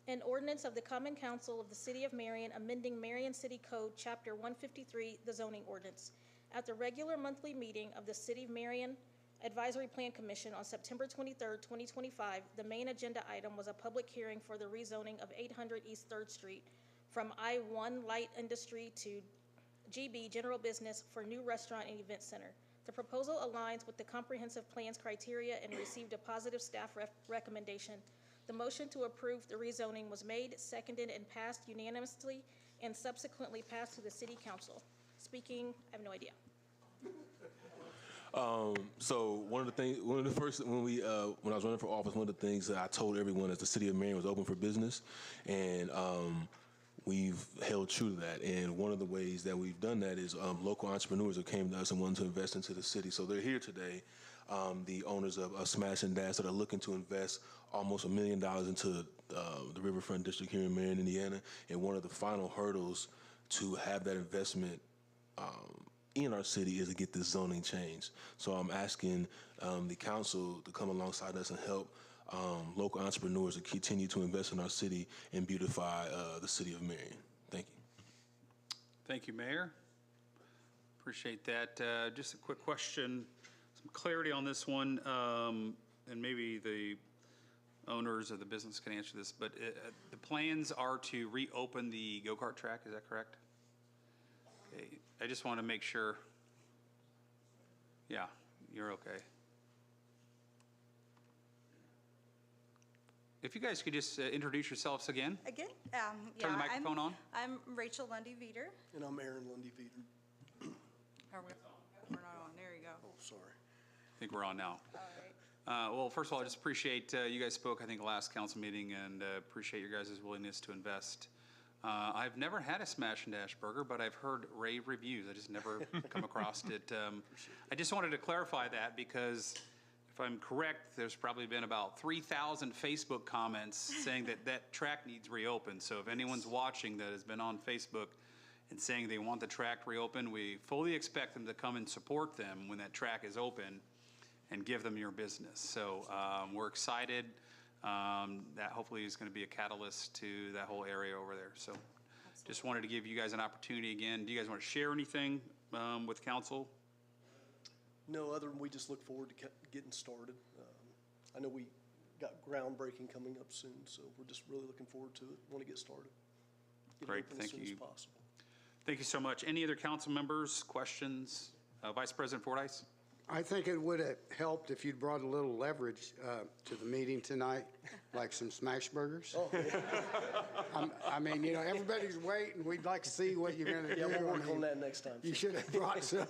An ordinance of the Common Council of the City of Marion amending Marion City Code, Chapter 153, the zoning ordinance. At the regular monthly meeting of the City of Marion Advisory Plan Commission on September 23, 2025, the main agenda item was a public hearing for the rezoning of 800 East 3rd Street from I-1 Light Industry to GB General Business for new restaurant and event center. The proposal aligns with the comprehensive plan's criteria and received a positive staff recommendation. The motion to approve the rezoning was made, seconded, and passed unanimously, and subsequently passed to the City Council. Speaking, I have no idea. So when I was running for office, one of the things that I told everyone is the City of Marion was open for business, and we've held true to that. And one of the ways that we've done that is local entrepreneurs have came to us and wanted to invest into the city. So they're here today, the owners of Smash and Dash that are looking to invest almost $1 million into the Riverfront District here in Marion, Indiana. And one of the final hurdles to have that investment in our city is to get this zoning changed. So I'm asking the council to come alongside us and help local entrepreneurs to continue to invest in our city and beautify the city of Marion. Thank you. Thank you, Mayor. Appreciate that. Just a quick question, some clarity on this one, and maybe the owners of the business can answer this, but the plans are to reopen the go-kart track, is that correct? Okay, I just want to make sure. Yeah, you're okay. If you guys could just introduce yourselves again. Again? Turn the microphone on. I'm Rachel Lundy-Veeder. And I'm Aaron Lundy-Veeder. We're not on, there you go. Oh, sorry. I think we're on now. All right. Well, first of all, I just appreciate you guys spoke, I think, last council meeting, and appreciate your guys' willingness to invest. I've never had a Smash and Dash burger, but I've heard rave reviews. I just never come across it. I just wanted to clarify that because if I'm correct, there's probably been about 3,000 Facebook comments saying that that track needs reopened. So if anyone's watching that has been on Facebook and saying they want the track reopened, we fully expect them to come and support them when that track is open and give them your business. So we're excited. That hopefully is going to be a catalyst to that whole area over there. So just wanted to give you guys an opportunity again. Do you guys want to share anything with council? No, other than we just look forward to getting started. I know we got groundbreaking coming up soon, so we're just really looking forward to it. Want to get started. Get Great, it open thank as soon you. as possible. Thank you so much. Any other council members, questions? Vice President Fordyce? I think it would have helped if you'd brought a little leverage to the meeting tonight, like some smash burgers. Oh, I mean, you know, everybody's waiting. We'd like to see what you're going to do. yeah, we'll I work mean, on that next time. You should have brought some.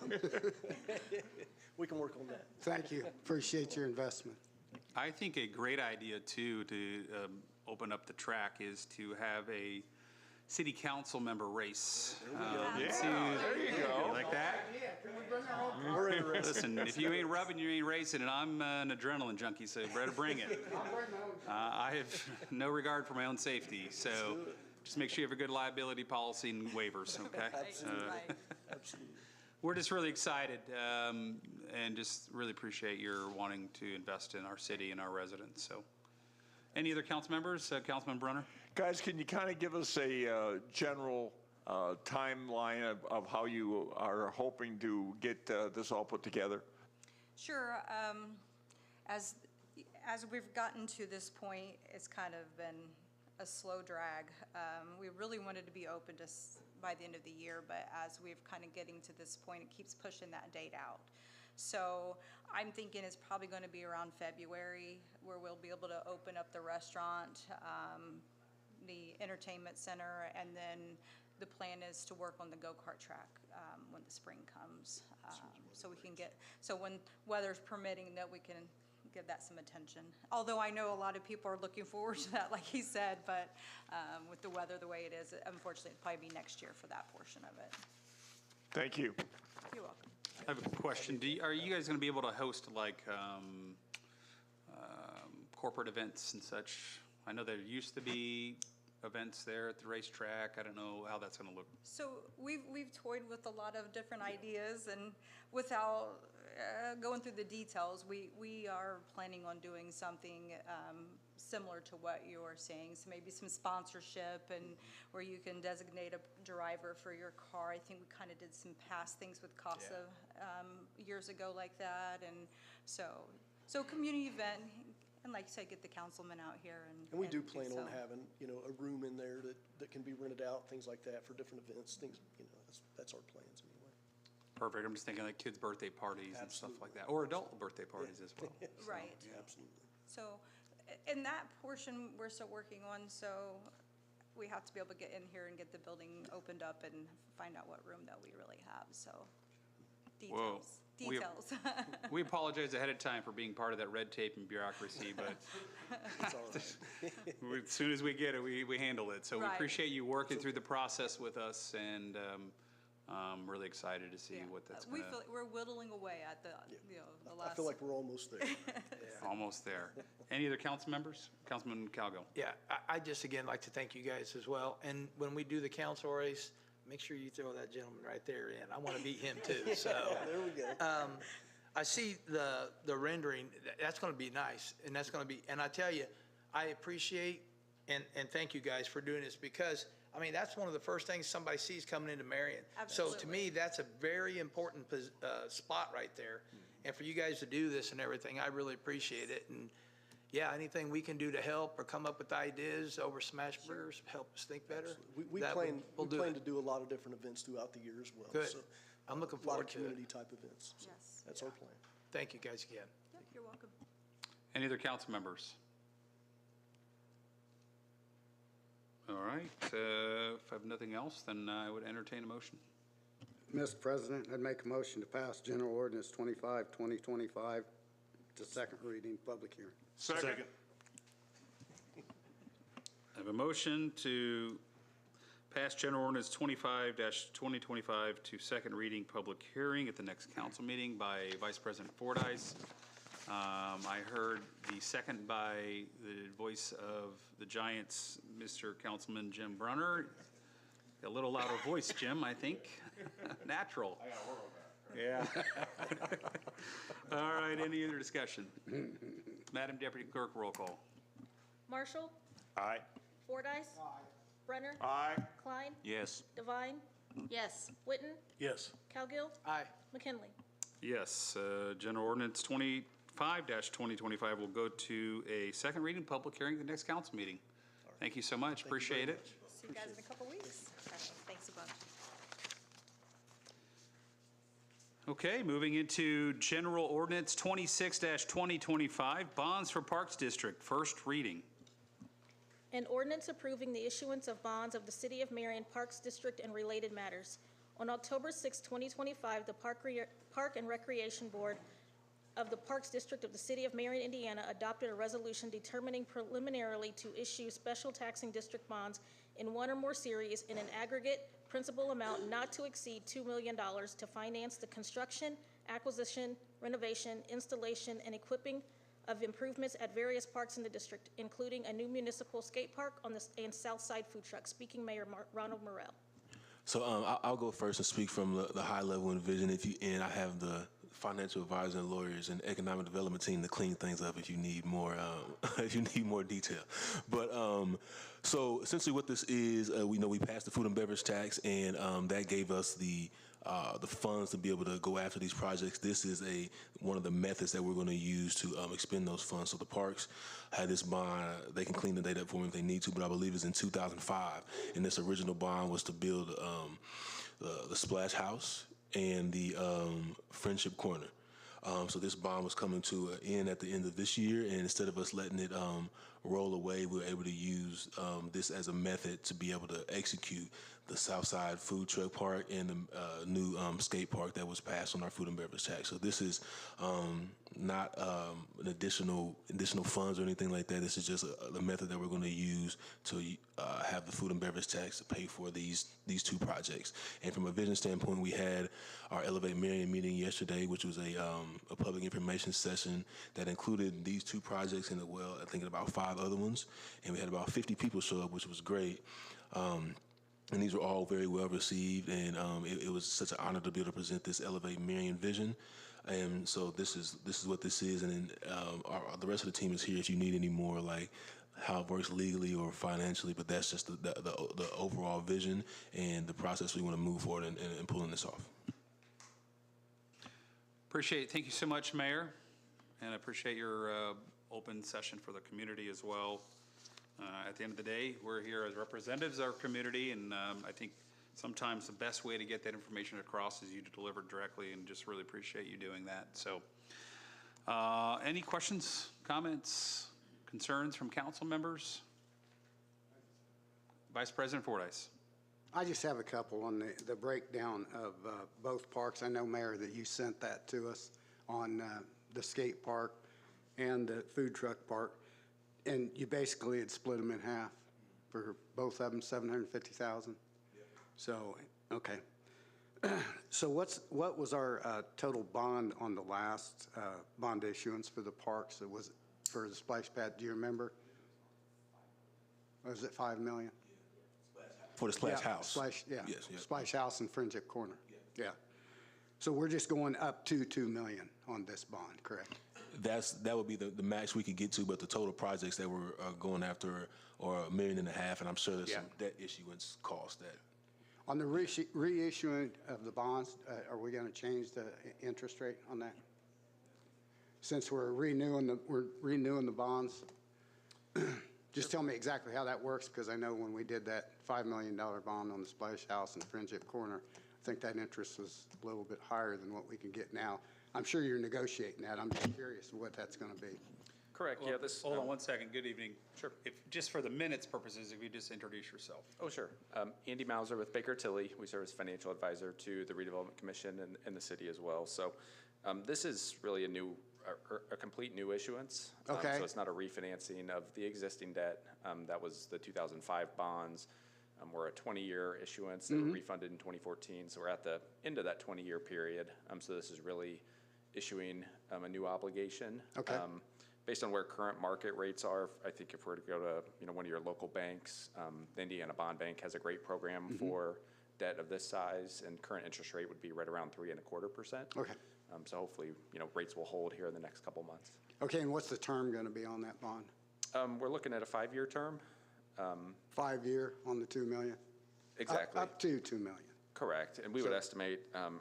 We can work on that. Thank you. Appreciate your investment. I think a great idea, too, to open up the track is to have a city council member race. Yeah, there you go. You like that? We're interested. Listen, if you ain't rubbing, you ain't racing, and I'm an adrenaline junkie, so better bring it. I have no regard for my own safety, so just make sure you have a good liability policy and waivers, okay? Absolutely. We're just really excited and just really appreciate your wanting to invest in our city and our residents. So, any other council members? Councilman Brunner? Guys, can you kind of give us a general timeline of how you are hoping to get this all put together? Sure. As we've gotten to this point, it's kind of been a slow drag. We really wanted to be open to by the end of the year, but as we've kind of getting to this point, it keeps pushing that date out. So I'm thinking it's probably going to be around February where we'll be able to open up the restaurant, the entertainment center, and then the plan is to work on the go-kart track when the spring comes. So we can so when weather's permitting, that we can give that some attention. Although I know a lot of people are looking forward to that, like he said, but with the weather the way it is, unfortunately, it'll probably be next year for that portion of it. Thank you. You're welcome. I have a question. Are you guys going to be able to host like corporate events and such? I know there used to be events there at the racetrack. I don't know how that's going to look. So we've toyed with a lot of different ideas, and without going through the details, we are planning on doing something similar to what you're saying. So maybe some sponsorship, and where you can designate a driver for your car. I think we kind of did some past things with CASA years ago like that, and so community event. And like you said, get the councilmen out here And we do and plan so. on having, you know, a room in there that can be rented out, things like that for different events, things, you know, that's our plans anyway. Perfect. I'm just thinking like kids' birthday parties and stuff like that, or adult birthday parties as well. Right. Absolutely. So in that portion, we're still working on, so we have to be able to get in here and get the building opened up and find out what room that we really have, so Whoa. details. We apologize ahead of time for being part of that red tape and bureaucracy, but It's all right. as soon as we get it, we handle it. So we Right. appreciate you working through the process with us, and I'm really excited to see Yeah. what that's We going feel to, like we're whittling away at the, you know, the last. I feel like we're almost there. almost there. Any other council members? Councilman Calgo. Yeah, I just again like to thank you guys as well. And when we do the council race, make sure you throw that gentleman right there in. I want to beat him too, so. There we go. I see the rendering, that's going to be nice, and that's going to be, and I tell you, I appreciate and thank you guys for doing this, because, I mean, that's one of the first things somebody sees coming into Marion. So to me, that's a very important spot right there. And for you guys to do this and everything, I really appreciate it. And yeah, anything we can do to help or come up with ideas over smash burgers, help us think better. We that plan we'll do to it. do a lot of different events throughout the year as well. Good. So, I'm looking a lot forward of to it. community type events. So Yes. That's our plan. Thank you guys again. Yep, you're welcome. Any other council members? All right, if I have nothing else, then I would entertain a motion. Mr. President, I'd make a motion to pass General Ordinance 25, 2025 to second reading, public hearing. Second. I have a motion to pass General Ordinance 25-2025 to second reading, public hearing at the next council meeting by Vice President Fordyce. I heard the second by the voice of the Giants, Mr. Councilman Jim Brunner. A little louder voice, Jim, I think. Natural. I gotta work on that. Yeah. All right, any other discussion? Madam Deputy Clerk, roll call. Marshall? Aye. Fordyce? Brenner? Aye. Klein? Yes. Devine? Yes. Witten? Yes. Cowgill? Aye. McKinley? Yes, General Ordinance 25-2025 will go to a second reading, public hearing at the next council meeting. Thank you so much, appreciate it. See you guys in a couple weeks. Thanks a bunch. Okay, moving into General Ordinance 26-2025, Bonds for Parks District, first reading. An ordinance approving the issuance of bonds of the City of Marion Parks District and related matters. On October 6, 2025, the Park and Recreation Board of the Parks District of the City of Marion, Indiana, adopted a resolution determining preliminarily to issue special taxing district bonds in one or more series in an aggregate principal amount not to exceed $2 million to finance the construction, acquisition, renovation, installation, and equipping of improvements at various parks in the district, including a new municipal skate park and South Side food truck. Speaking Mayor Ronald Morrell. So I'll go first and speak from the high level and vision. And I have the financial advisors and lawyers and economic development team to clean things up if you need more if you need more detail. But so essentially what this is, we know we passed the food and beverage tax, and that gave us the funds to be able to go after these projects. This is one of the methods that we're going to use to expend those funds. So the parks had this bond. They can clean the data up for me if they need to, but I believe it's in 2005. And this original bond was to build the Splash House and the Friendship Corner. So this bond was coming to an end at the end of this year, and instead of us letting it roll away, we were able to use this as a method to be able to execute the Southside Food Truck Park and the new skate park that was passed on our food and beverage tax. So this is not an additional funds or anything like that. This is just the method that we're going to use to have the food and beverage tax to pay for these two projects. And from a vision standpoint, we had our Elevate Marion meeting yesterday, which was a public information session that included these two projects and I think about 5 other ones. And we had about 50 people show up, which was great. And these were all very well received, and it was such an honor to be able to present this Elevate Marion vision. And so this is what this is, and then the rest of the team is here if you need any more, like how it works legally or financially. But that's just the overall vision and the process we want to move forward in pulling this off. Appreciate it. Thank you so much, Mayor, and I appreciate your open session for the community as well. At the end of the day, we're here as representatives of our community, and I think sometimes the best way to get that information across is you to deliver directly, and just really appreciate you doing that. So any questions, comments, concerns from council members? Vice President Fordyce. I just have a couple on the breakdown of both parks. I know, Mayor, that you sent that to us on the skate park and the food truck park. And you basically had split them in half for both of them, $750,000. So, okay. So what was our total bond on the last bond issuance for the parks? It was for the splash pad. Do you remember? Or was it $5 million? For the Splash House. Yes. Splash House and Friendship Corner. Yeah. So we're just going up to $2 million on this bond, correct? That would be the max we could get to, but the total projects that we're going after are $1.5 million, and I'm sure there's some debt issuance cost that. On the reissuing of the bonds, are we going to change the interest rate on that? Since we're renewing the bonds, just tell me exactly how that works, because I know when we did that $5 million bond on the Splash House and Friendship Corner, I think that interest was a little bit higher than what we can get now. I'm sure you're negotiating that. I'm just curious what that's going to be. Correct. Well, Yeah. This. Hold on one second. Good evening. Sure. If just for the minutes purposes, if you just introduce yourself. Oh, sure. Andy Mauser with Baker Tilly. We serve as financial advisor to the Redevelopment Commission and the city as well. So this is really a complete new issuance. Okay. So it's not a refinancing of the existing debt. That was the 2005 bonds. We're a 20-year issuance that were refunded in 2014. So we're at the end of that 20-year period. So this is really issuing a new obligation. Okay. Based on where current market rates are, I think if we're to go to one of your local banks, the Indiana Bond Bank has a great program for debt of this size, and current interest rate would be right around 3.25%. Okay. So hopefully, rates will hold here in the next couple months. Okay, and what's the term going to be on that bond? We're looking at a 5-year term. 5-year on the $2 million? Exactly. Up to $2 million. Correct, and we would estimate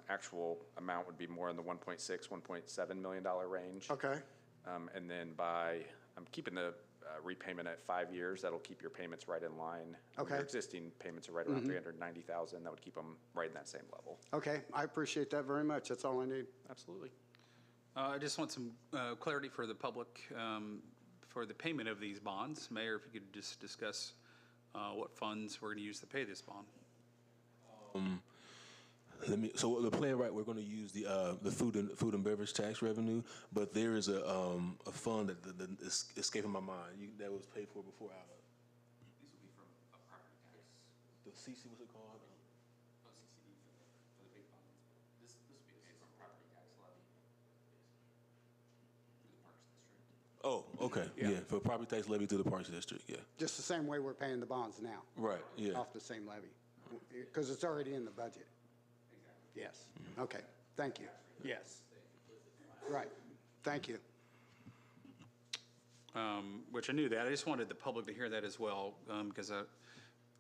actual amount would be more in the $1.6, $1.7 million range. Okay. And then by keeping the repayment at 5 years. That'll keep your payments right in line. Okay. Your existing payments are right around 390,000. That would keep them right in that same level. Okay, I appreciate that very much. That's all I need. Absolutely. I just want some clarity for the public for the payment of these bonds. Mayor, if you could just discuss what funds we're going to use to pay this bond. So the plan, right? We're going to use the food and beverage tax revenue, but there is a fund that is escaping my mind that was paid for before out of. These will be from a property tax. The CC, what's it called? CCD for the big bonds. This will be paid from property tax levy through the Parks District. Oh, okay, yeah, for property tax levy through the Parks District, yeah. Just the same way we're paying the bonds now. Right, yeah. Off the same levy, because it's already in the budget. Yes, okay, thank you. Yes. Right, thank you. Which I knew that. I just wanted the public to hear that as well, because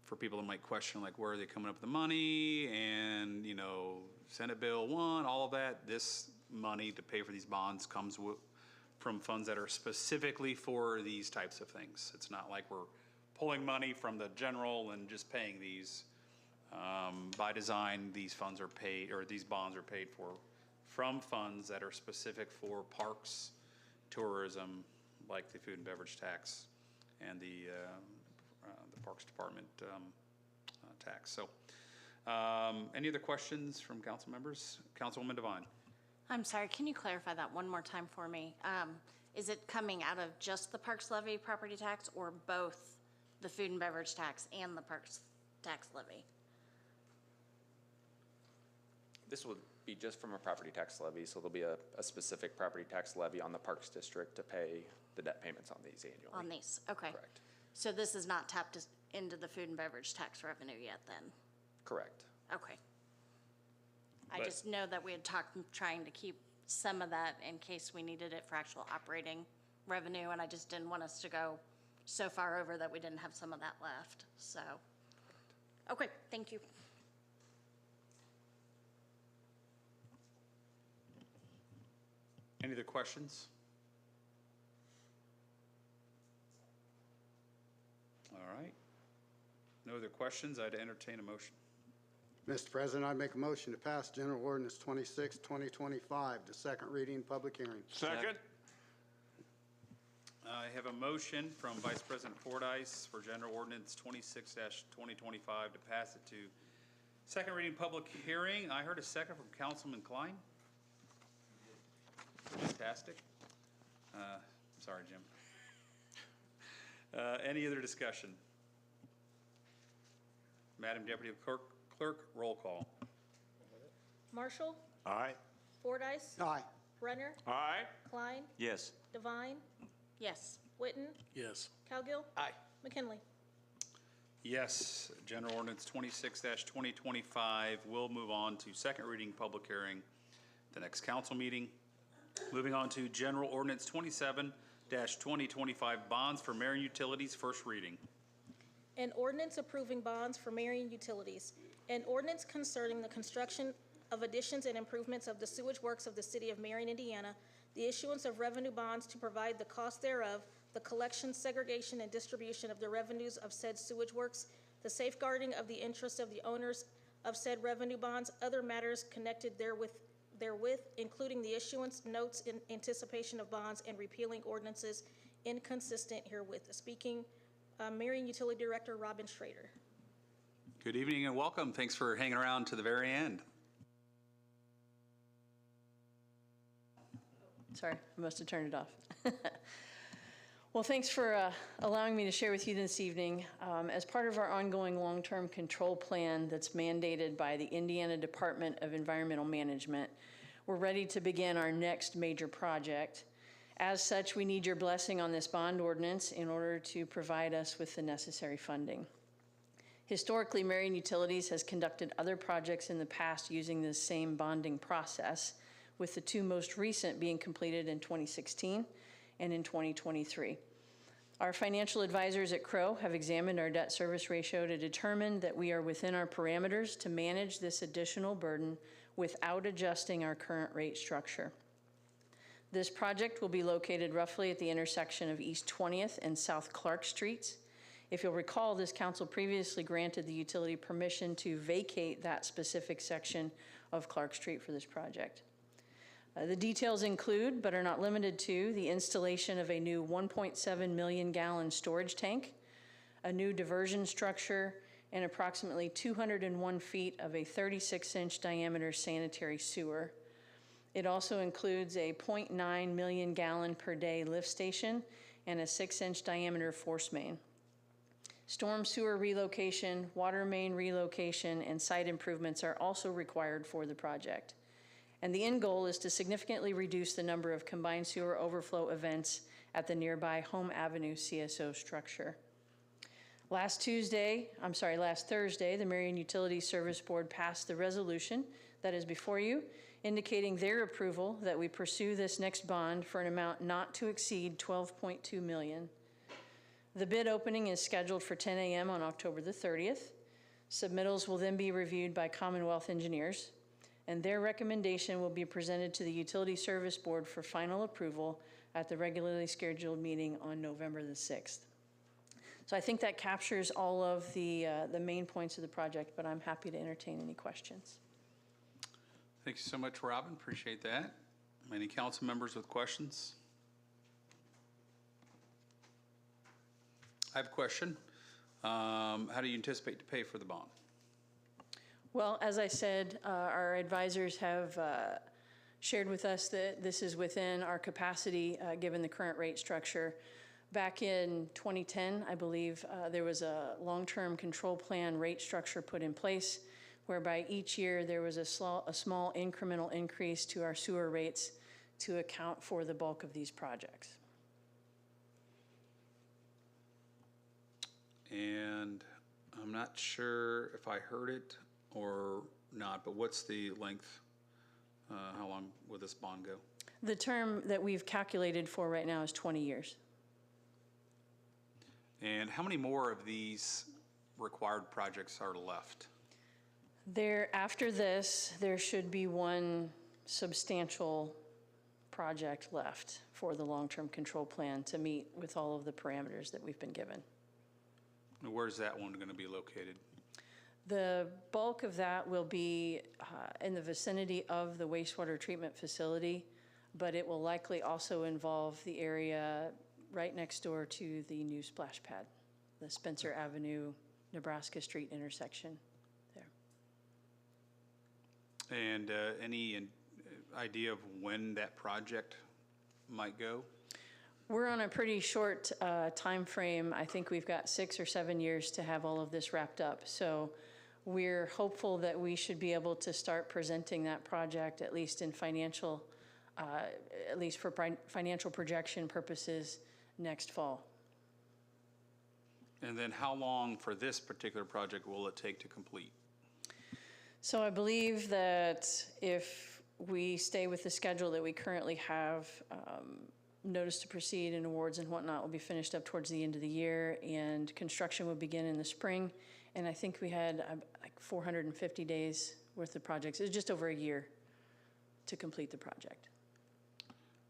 for people that might question, like, where are they coming up with the money? And, you know, Senate Bill 1, all of that, this money to pay for these bonds comes from funds that are specifically for these types of things. It's not like we're pulling money from the general and just paying these. By design, these funds are paid, or these bonds are paid for from funds that are specific for parks, tourism, like the food and beverage tax and the Parks Department tax. So, any other questions from council members? Councilwoman Devine. I'm sorry, can you clarify that one more time for me? Is it coming out of just the Parks Levy property tax, or both the food and beverage tax and the Parks tax levy? This would be just from a property tax levy, so there'll be a specific property tax levy on the Parks District to pay the debt payments on these annually. On these, okay. Correct. So this is not tapped into the food and beverage tax revenue yet then? Correct. Okay. I But- just know that we had talked, trying to keep some of that in case we needed it for actual operating revenue, and I just didn't want us to go so far over that we didn't have some of that left, so. Okay, thank you. Any other questions? All right. No other questions. I'd entertain a motion. Mr. President, I make a motion to pass General Ordinance 26, 2025 to second reading, public hearing. Second? I have a motion from Vice President Fordyce for General Ordinance 26-2025 to pass it to second reading, public hearing. I heard a second from Councilman Klein. Fantastic. Sorry, Jim. Any other discussion? Madam Deputy Clerk, roll call. Marshall, Aye. Fordyce, Aye. Brenner, Aye. Klein, Yes. Devine, Yes. Witten, Yes. Cowgill, Aye. McKinley. Yes, General Ordinance 26-2025 will move on to second reading, public hearing, the next council meeting. Moving on to General Ordinance 27-2025, bonds for Marion Utilities, first reading. An ordinance approving bonds for Marion Utilities. An ordinance concerning the construction of additions and improvements of the sewage works of the city of Marion, Indiana, the issuance of revenue bonds to provide the cost thereof, the collection, segregation, and distribution of the revenues of said sewage works, the safeguarding of the interests of the owners of said revenue bonds, other matters connected therewith, including the issuance notes in anticipation of bonds and repealing ordinances inconsistent herewith. Speaking, Marion Utility Director Robin Schrader. Good evening and welcome. Thanks for hanging around to the very end. Sorry, I must have turned it off. Well, thanks for allowing me to share with you this evening. As part of our ongoing long-term control plan that's mandated by the Indiana Department of Environmental Management, we're ready to begin our next major project. As such, we need your blessing on this bond ordinance in order to provide us with the necessary funding. Historically, Marion Utilities has conducted other projects in the past using this same bonding process, with the two most recent being completed in 2016 and in 2023. Our financial advisors at Crow have examined our debt service ratio to determine that we are within our parameters to manage this additional burden without adjusting our current rate structure. This project will be located roughly at the intersection of East 20th and South Clark Streets. If you'll recall, this council previously granted the utility permission to vacate that specific section of Clark Street for this project. The details include, but are not limited to, the installation of a new 1.7 million gallon storage tank, a new diversion structure, and approximately 201 feet of a 36-inch diameter sanitary sewer. It also includes a 0.9 million gallon per day lift station and a 6-inch diameter force main. Storm sewer relocation, water main relocation, and site improvements are also required for the project. And the end goal is to significantly reduce the number of combined sewer overflow events at the nearby Home Avenue CSO structure. Last Thursday, the Marion Utility Service Board passed the resolution that is before you, indicating their approval that we pursue this next bond for an amount not to exceed $12.2 million. The bid opening is scheduled for 10 a.m. on October the 30th. Submittals will then be reviewed by Commonwealth engineers, and their recommendation will be presented to the Utility Service Board for final approval at the regularly scheduled meeting on November the 6th. So I think that captures all of the main points of the project, but I'm happy to entertain any questions. Thank you so much, Robin. Appreciate that. Any council members with questions? I have a question. How do you anticipate to pay for the bond? Well, as I said, our advisors have shared with us that this is within our capacity given the current rate structure. Back in 2010, I believe, there was a long-term control plan rate structure put in place whereby each year there was a small incremental increase to our sewer rates to account for the bulk of these projects. And I'm not sure if I heard it or not, but what's the length? How long will this bond go? The term that we've calculated for right now is 20 years. And how many more of these required projects are left? After this, there should be one substantial project left for the long-term control plan to meet with all of the parameters that we've been given. And where's that one going to be located? The bulk of that will be in the vicinity of the wastewater treatment facility, but it will likely also involve the area right next door to the new splash pad, the Spencer Avenue, Nebraska Street intersection there. And any idea of when that project might go? We're on a pretty short time frame. I think we've got 6 or 7 years to have all of this wrapped up. So we're hopeful that we should be able to start presenting that project, at least in financial, at least for financial projection purposes, next fall. And then how long for this particular project will it take to complete? So I believe that if we stay with the schedule that we currently have, notice to proceed and awards and whatnot will be finished up towards the end of the year, and construction will begin in the spring. And I think we had like 450 days worth of projects. It was just over a year to complete the project.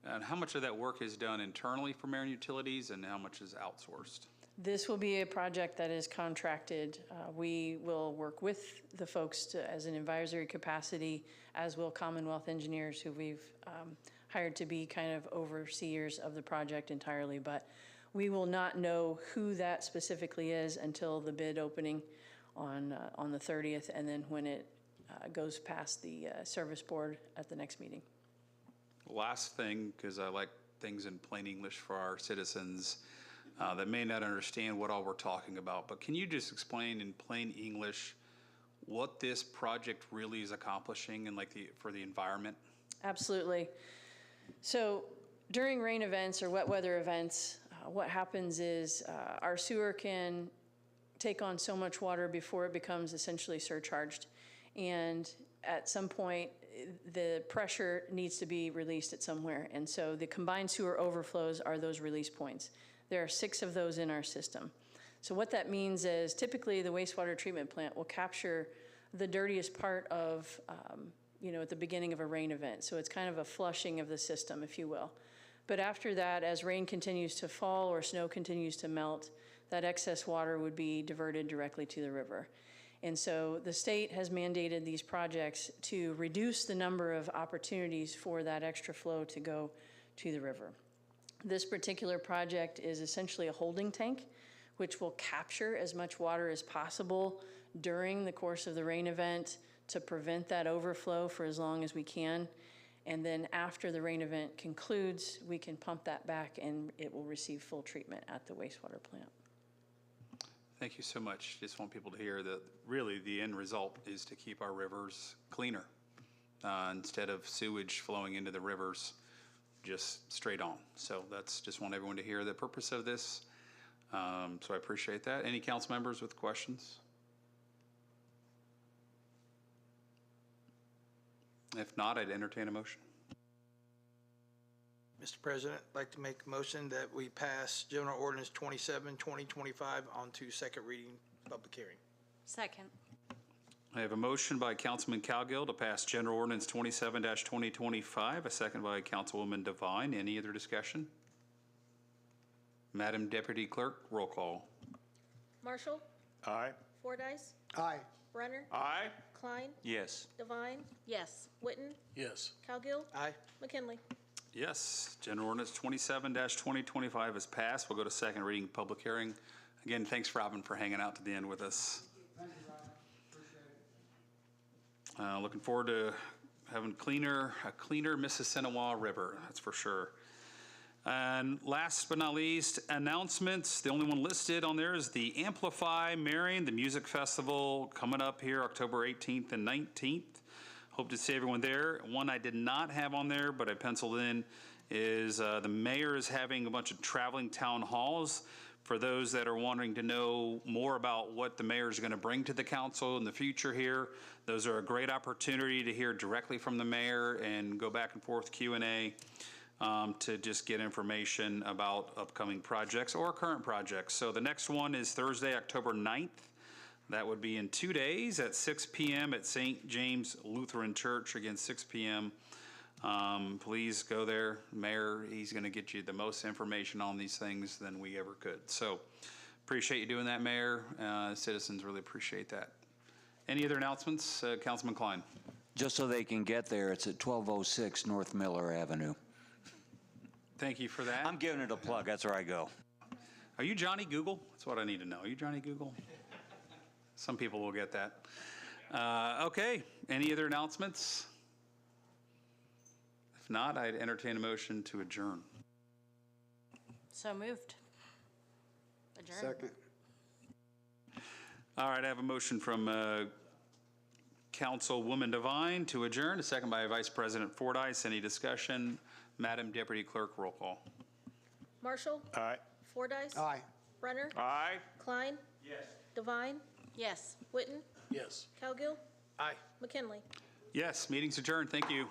And how much of that work is done internally for Marion Utilities and how much is outsourced? This will be a project that is contracted. We will work with the folks as an advisory capacity, as will Commonwealth engineers who we've hired to be kind of overseers of the project entirely. But we will not know who that specifically is until the bid opening on the 30th, and then when it goes past the service board at the next meeting. Last thing, because I like things in plain English for our citizens that may not understand what all we're talking about, but can you just explain in plain English what this project really is accomplishing and for the environment? Absolutely. So during rain events or wet weather events, what happens is our sewer can take on so much water before it becomes essentially surcharged. And at some point, the pressure needs to be released at somewhere. And so the combined sewer overflows are those release points. There are 6 of those in our system. So what that means is typically the wastewater treatment plant will capture the dirtiest part of at the beginning of a rain event. So it's kind of a flushing of the system, if you will. But after that, as rain continues to fall or snow continues to melt, that excess water would be diverted directly to the river. And so the state has mandated these projects to reduce the number of opportunities for that extra flow to go to the river. This particular project is essentially a holding tank, which will capture as much water as possible during the course of the rain event to prevent that overflow for as long as we can. And then after the rain event concludes, we can pump that back and it will receive full treatment at the wastewater plant. Thank you so much. Just want people to hear that really the end result is to keep our rivers cleaner instead of sewage flowing into the rivers just straight on. So that's just want everyone to hear the purpose of this. So I appreciate that. Any council members with questions? If not, I'd entertain a motion. Mr. President, I'd like to make a motion that we pass General Ordinance 27, 2025 on to second reading, public hearing. Second. I have a motion by Councilman Cowgill to pass General Ordinance 27-2025, a second by Councilwoman Devine. Any other discussion? Madam Deputy Clerk, roll call. Marshall? Aye. Fordyce? Aye. Brunner? Aye. Klein? Yes. Devine? Yes. Witten? Yes. Cowgill? Aye. McKinley? Yes, General Ordinance 27-2025 is passed. We'll go to second reading, public hearing. Again, thanks, Robin, for hanging out to the end with us. Thank you, Robin. Appreciate it. Looking forward to having a cleaner Mississinawa River, that's for sure. And last but not least, announcements. The only one listed on there is the Amplify Marion, the music festival coming up here October 18th and 19th. Hope to see everyone there. One I did not have on there, but I penciled in, is the mayor is having a bunch of traveling town halls. For those that are wanting to know more about what the mayor is going to bring to the council in the future here, those are a great opportunity to hear directly from the mayor and go back and forth Q&A to just get information about upcoming projects or current projects. So the next one is Thursday, October 9th. That would be in 2 days at 6 p.m. at St. James Lutheran Church, again, 6 p.m. Please go there. Mayor, he's going to get you the most information on these things than we ever could. So appreciate you doing that, Mayor. Citizens really appreciate that. Any other announcements? Councilman Klein. Just so they can get there, it's at 1206 North Miller Avenue. Thank you for that. I'm giving it a plug. That's where I go. Are you Johnny Google? That's what I need to know. Are you Johnny Google? Some people will get that. Okay, any other announcements? If not, I'd entertain a motion to adjourn. So moved. Adjourn. Second. All right, I have a motion from Councilwoman Devine to adjourn, a second by Vice President Fordyce. Any discussion? Madam Deputy Clerk, roll call. Marshall? Aye. Fordyce? Aye. Brunner? Aye. Klein? Yes. Devine? Yes. Witten? Yes. Cowgill? Aye. McKinley? Yes, meeting's adjourned. Thank you.